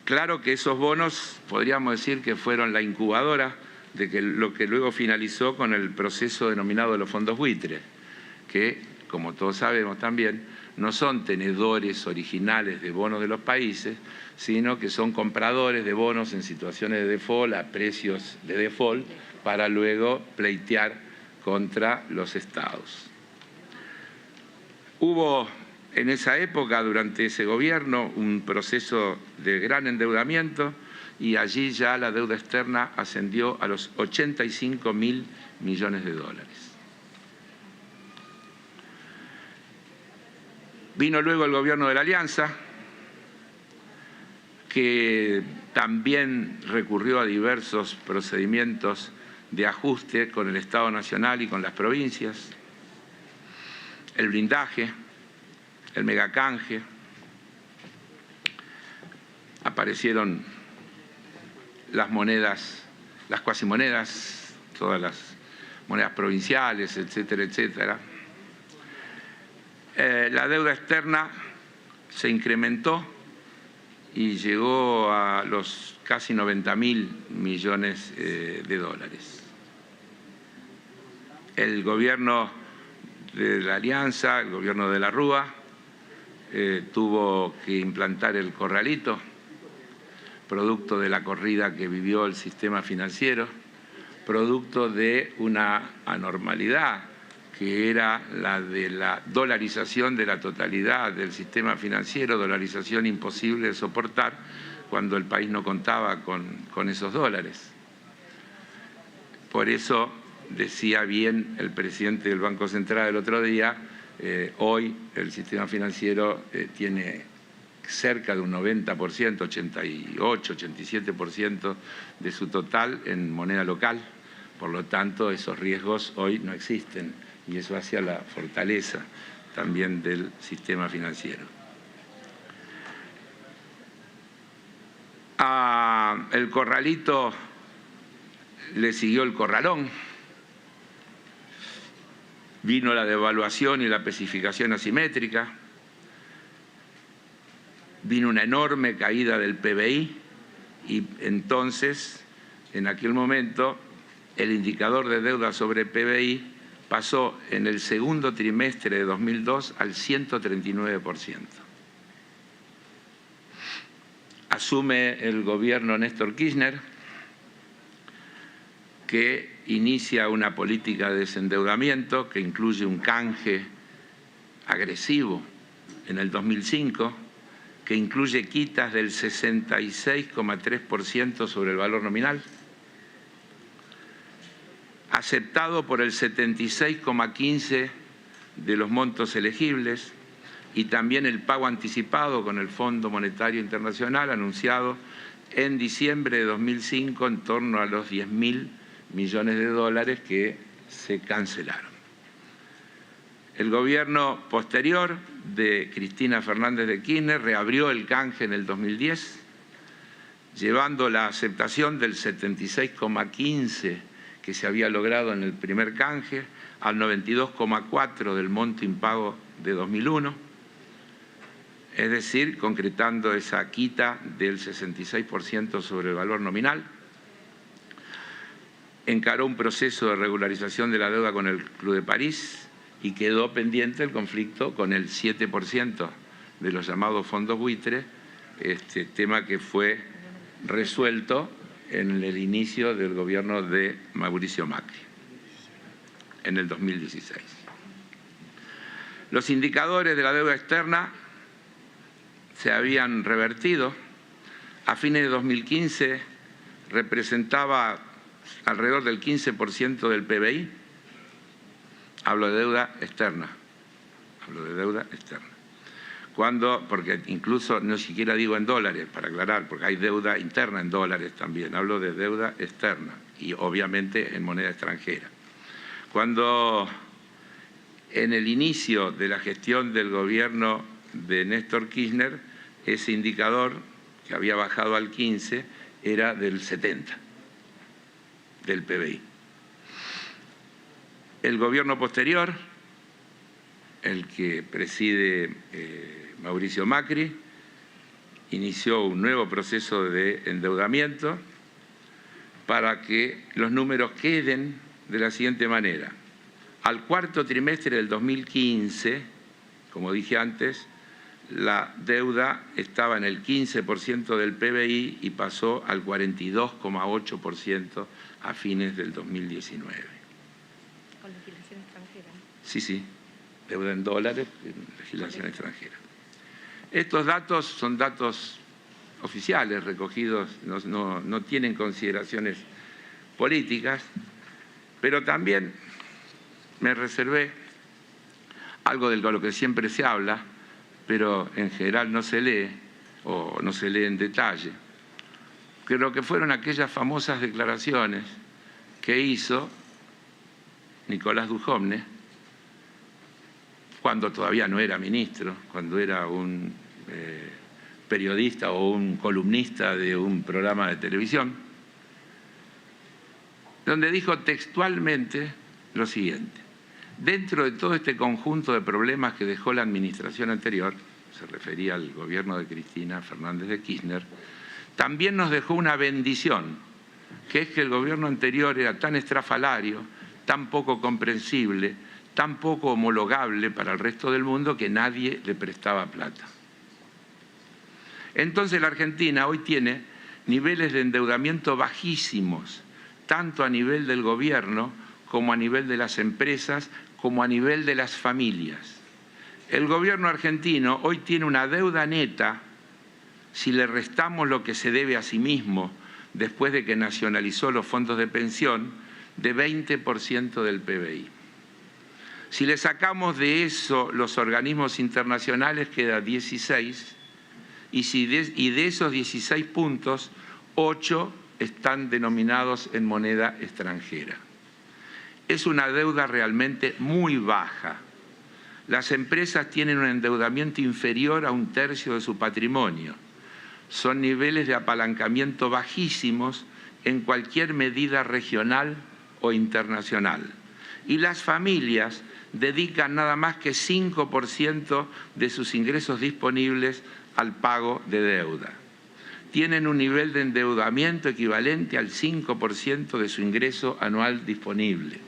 Claro que esos bonos podríamos decir que fueron la incubadora de que lo que luego finalizó con el proceso denominado de los fondos buitres, que, como todos sabemos también, no son tenedores originales de bonos de los países, sino que son compradores de bonos en situaciones de default a precios de default para luego pleitear contra los estados. Hubo en esa época, durante ese gobierno, un proceso de gran endeudamiento y allí ya la deuda externa ascendió a los 85.000 millones de dólares. Vino luego el gobierno de la Alianza, que también recurrió a diversos procedimientos de ajuste con el Estado Nacional y con las provincias. El blindaje, el megacanje, aparecieron las monedas, las cuasimonedas, todas las monedas provinciales, etcétera, etcétera. La deuda externa se incrementó y llegó a los casi 90.000 millones de dólares. El gobierno de la Alianza, el gobierno de la Rúa, tuvo que implantar el corralito, producto de la corrida que vivió el sistema financiero, producto de una anormalidad que era la de la dolarización de la totalidad del sistema financiero, dolarización imposible de soportar cuando el país no contaba con esos dólares. Por eso decía bien el presidente del Banco Central el otro día, hoy el sistema financiero tiene cerca de un 90%, 88, 87% de su total en moneda local. Por lo tanto, esos riesgos hoy no existen y eso hace la fortaleza también del sistema financiero. El corralito le siguió el corralón. Vino la devaluación y la especificación asimétrica. Vino una enorme caída del PBI y entonces, en aquel momento, el indicador de deuda sobre PBI pasó en el segundo trimestre de 2002 al 139%. Asume el gobierno Néstor Kirchner, que inicia una política de desendeudamiento que incluye un canje agresivo en el 2005, que incluye quitas del 66,3% sobre el valor nominal, aceptado por el 76,15% de los montos elegibles y también el pago anticipado con el Fondo Monetario Internacional anunciado en diciembre de 2005 en torno a los 10.000 millones de dólares que se cancelaron. El gobierno posterior de Cristina Fernández de Kirchner reabrió el canje en el 2010, llevando la aceptación del 76,15% que se había logrado en el primer canje al 92,4% del monto impago de 2001, es decir, concretando esa quita del 66% sobre el valor nominal. Encaró un proceso de regularización de la deuda con el Club de París y quedó pendiente el conflicto con el 7% de los llamados fondos buitre, tema que fue resuelto en el inicio del gobierno de Mauricio Macri, en el 2016. Los indicadores de la deuda externa se habían revertido. A fines de 2015 representaba alrededor del 15% del PBI. Hablo de deuda externa. Porque incluso no siquiera digo en dólares, para aclarar, porque hay deuda interna en dólares también. Hablo de deuda externa y obviamente en moneda extranjera. Cuando en el inicio de la gestión del gobierno de Néstor Kirchner, ese indicador que había bajado al 15 era del 70 del PBI. El gobierno posterior, el que preside Mauricio Macri, inició un nuevo proceso de endeudamiento para que los números queden de la siguiente manera. Al cuarto trimestre del 2015, como dije antes, la deuda estaba en el 15% del PBI y pasó al 42,8% a fines del 2019. Con legislación extranjera. Sí, deuda en dólares, legislación extranjera. Estos datos son datos oficiales recogidos, no tienen consideraciones políticas, pero también me reservé algo de lo que siempre se habla, pero en general no se lee o no se lee en detalle, que lo que fueron aquellas famosas declaraciones que hizo Nicolás Dujovne, cuando todavía no era ministro, cuando era un periodista o un columnista de un programa de televisión, donde dijo textualmente lo siguiente: dentro de todo este conjunto de problemas que dejó la administración anterior, se refería al gobierno de Cristina Fernández de Kirchner, también nos dejó una bendición, que es que el gobierno anterior era tan estrafalario, tan poco comprensible, tan poco homologable para el resto del mundo que nadie le prestaba plata. Entonces la Argentina hoy tiene niveles de endeudamiento bajísimos, tanto a nivel del gobierno como a nivel de las empresas, como a nivel de las familias. El gobierno argentino hoy tiene una deuda neta, si le restamos lo que se debe a sí mismo después de que nacionalizó los fondos de pensión, de 20% del PBI. Si le sacamos de eso los organismos internacionales, queda 16, y de esos 16 puntos, 8 están denominados en moneda extranjera. Es una deuda realmente muy baja. Las empresas tienen un endeudamiento inferior a 1/3 de su patrimonio. Son niveles de apalancamiento bajísimos en cualquier medida regional o internacional. Y las familias dedican nada más que 5% de sus ingresos disponibles al pago de deuda. Tienen un nivel de endeudamiento equivalente al 5% de su ingreso anual disponible.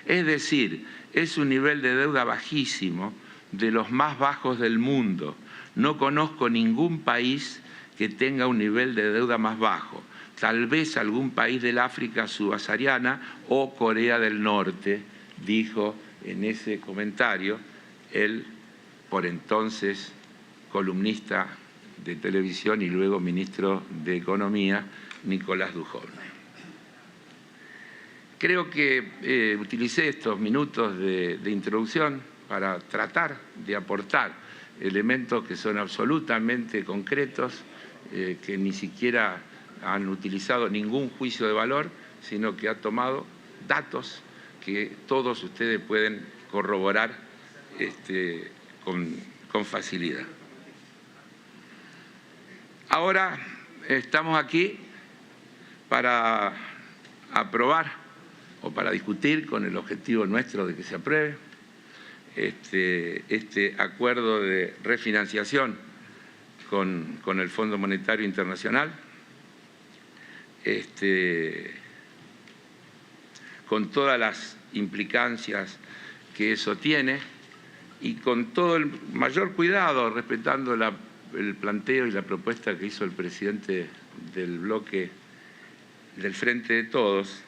Es decir, es un nivel de deuda bajísimo, de los más bajos del mundo. No conozco ningún país que tenga un nivel de deuda más bajo. Tal vez algún país del África subsahariana o Corea del Norte, dijo en ese comentario el por entonces columnista de televisión y luego ministro de Economía, Nicolás Dujovne. Creo que utilicé estos minutos de introducción para tratar de aportar elementos que son absolutamente concretos, que ni siquiera han utilizado ningún juicio de valor, sino que ha tomado datos que todos ustedes pueden corroborar con facilidad. Ahora estamos aquí para aprobar o para discutir con el objetivo nuestro de que se apruebe este acuerdo de refinanciación con el Fondo Monetario Internacional, con todas las implicancias que eso tiene y con todo el mayor cuidado, respetando el planteo y la propuesta que hizo el presidente del bloque del Frente de Todos.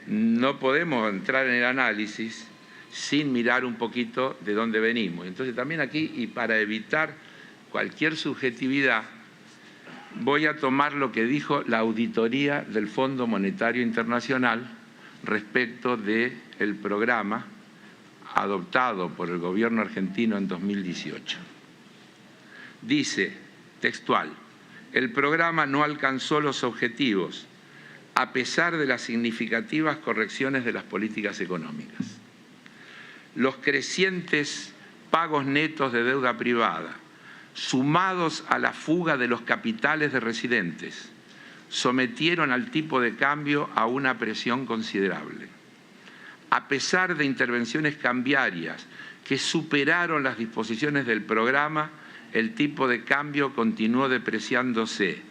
No podemos entrar en el análisis sin mirar un poquito de dónde venimos. Entonces también aquí, y para evitar cualquier subjetividad, voy a tomar lo que dijo la auditoría del Fondo Monetario Internacional respecto del programa adoptado por el gobierno argentino en 2018. Dice, textual, el programa no alcanzó los objetivos a pesar de las significativas correcciones de las políticas económicas. Los crecientes pagos netos de deuda privada, sumados a la fuga de los capitales de residentes, sometieron al tipo de cambio a una presión considerable. A pesar de intervenciones cambiarias que superaron las disposiciones del programa, el tipo de cambio continuó depreciándose,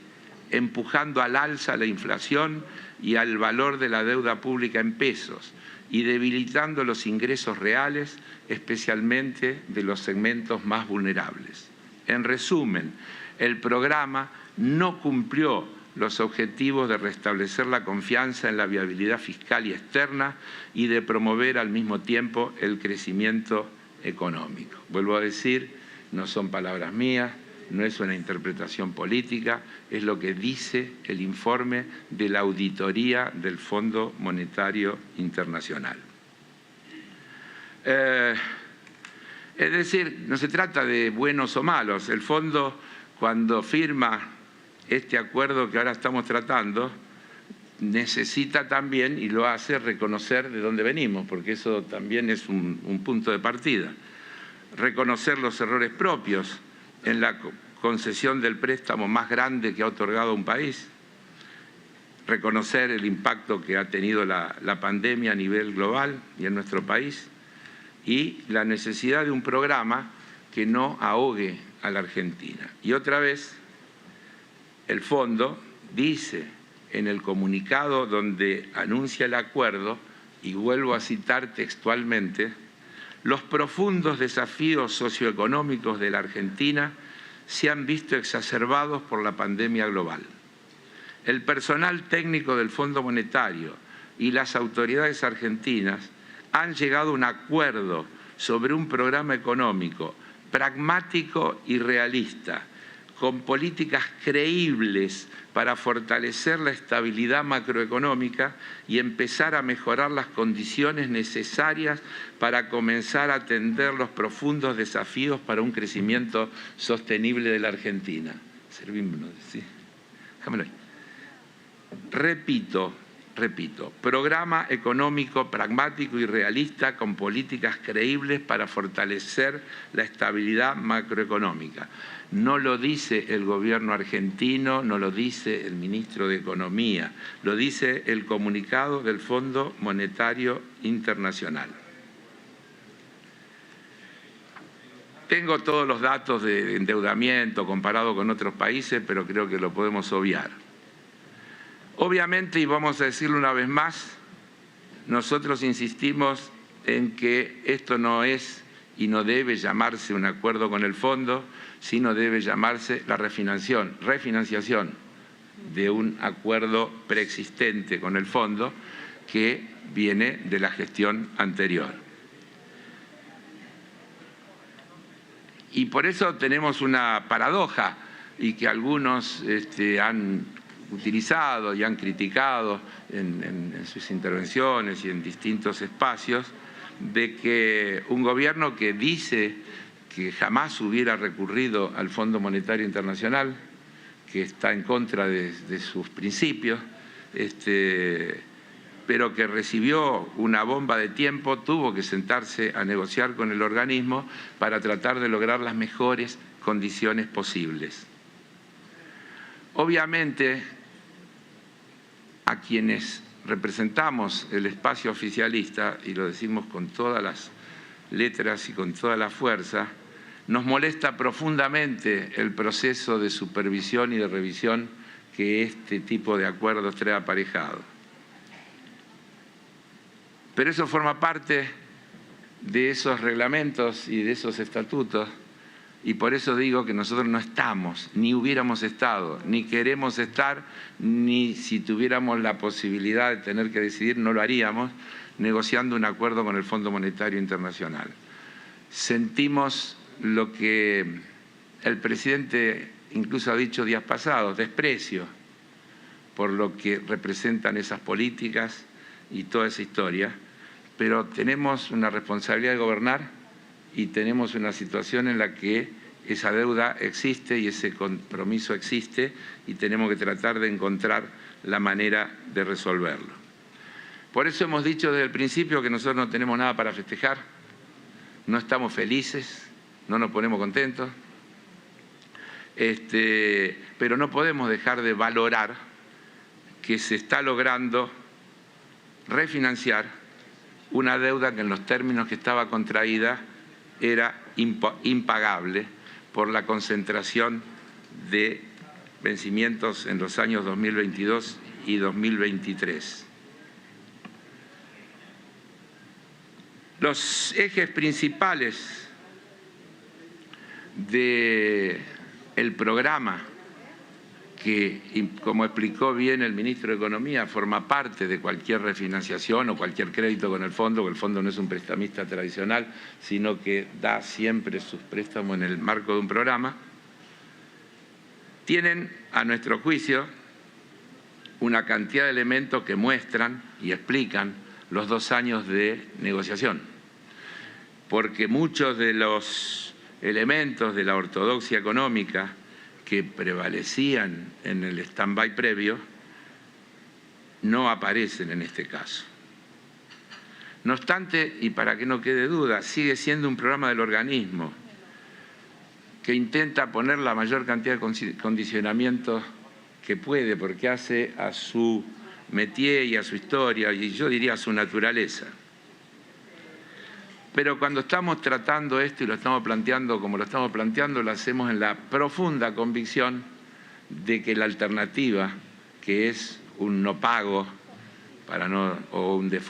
empujando al alza la inflación y al valor de la deuda pública en pesos y debilitando los ingresos reales, especialmente de los segmentos más vulnerables. En resumen, el programa no cumplió los objetivos de restablecer la confianza en la viabilidad fiscal y externa y de promover al mismo tiempo el crecimiento económico. Vuelvo a decir, no son palabras mías, no es una interpretación política, es lo que dice el informe de la auditoría del Fondo Monetario Internacional. Es decir, no se trata de buenos o malos. El fondo, cuando firma este acuerdo que ahora estamos tratando, necesita también, y lo hace, reconocer de dónde venimos, porque eso también es un punto de partida. Reconocer los errores propios en la concesión del préstamo más grande que ha otorgado un país. Reconocer el impacto que ha tenido la pandemia a nivel global y en nuestro país. Y la necesidad de un programa que no ahogue a la Argentina. Y otra vez, el fondo dice en el comunicado donde anuncia el acuerdo, y vuelvo a citar textualmente, los profundos desafíos socioeconómicos de la Argentina se han visto exacerbados por la pandemia global. El personal técnico del Fondo Monetario y las autoridades argentinas han llegado a un acuerdo sobre un programa económico pragmático y realista, con políticas creíbles para fortalecer la estabilidad macroeconómica y empezar a mejorar las condiciones necesarias para comenzar a atender los profundos desafíos para un crecimiento sostenible de la Argentina. Servímonos, ¿sí? Déjamelo ahí. Repito, programa económico pragmático y realista con políticas creíbles para fortalecer la estabilidad macroeconómica. No lo dice el gobierno argentino, no lo dice el ministro de Economía, lo dice el comunicado del Fondo Monetario Internacional. Tengo todos los datos de endeudamiento comparado con otros países, pero creo que lo podemos obviar. Obviamente, y vamos a decirlo una vez más, nosotros insistimos en que esto no es y no debe llamarse un acuerdo con el fondo, sino debe llamarse la refinanciación de un acuerdo preexistente con el fondo que viene de la gestión anterior. Y por eso tenemos una paradoja, y que algunos han utilizado y han criticado en sus intervenciones y en distintos espacios, de que un gobierno que dice que jamás hubiera recurrido al Fondo Monetario Internacional, que está en contra de sus principios, pero que recibió una bomba de tiempo, tuvo que sentarse a negociar con el organismo para tratar de lograr las mejores condiciones posibles. Obviamente, a quienes representamos el espacio oficialista, y lo decimos con todas las letras y con toda la fuerza, nos molesta profundamente el proceso de supervisión y de revisión que este tipo de acuerdos trae aparejado. Pero eso forma parte de esos reglamentos y de esos estatutos, y por eso digo que nosotros no estamos, ni hubiéramos estado, ni queremos estar, ni si tuviéramos la posibilidad de tener que decidir, no lo haríamos, negociando un acuerdo con el Fondo Monetario Internacional. Sentimos lo que el presidente incluso ha dicho días pasados, desprecio por lo que representan esas políticas y toda esa historia, pero tenemos una responsabilidad de gobernar y tenemos una situación en la que esa deuda existe y ese compromiso existe, y tenemos que tratar de encontrar la manera de resolverlo. Por eso hemos dicho desde el principio que nosotros no tenemos nada para festejar, no estamos felices, no nos ponemos contentos, pero no podemos dejar de valorar que se está logrando refinanciar una deuda que en los términos que estaba contraída era impagable por la concentración de vencimientos en los años 2022 y 2023. Los ejes principales del programa, que, como explicó bien el ministro de Economía, forma parte de cualquier refinanciación o cualquier crédito con el fondo, porque el fondo no es un prestamista tradicional, sino que da siempre sus préstamos en el marco de un programa, tienen, a nuestro juicio, una cantidad de elementos que muestran y explican los 2 años de negociación, porque muchos de los elementos de la ortodoxia económica que prevalecían en el stand-by previo no aparecen en este caso. No obstante, y para que no quede duda, sigue siendo un programa del organismo que intenta poner la mayor cantidad de condicionamientos que puede, porque hace a su métier y a su historia, y yo diría a su naturaleza. Pero cuando estamos tratando esto y lo estamos planteando como lo estamos planteando, lo hacemos en la profunda convicción de que la alternativa, que es un no pago o un default,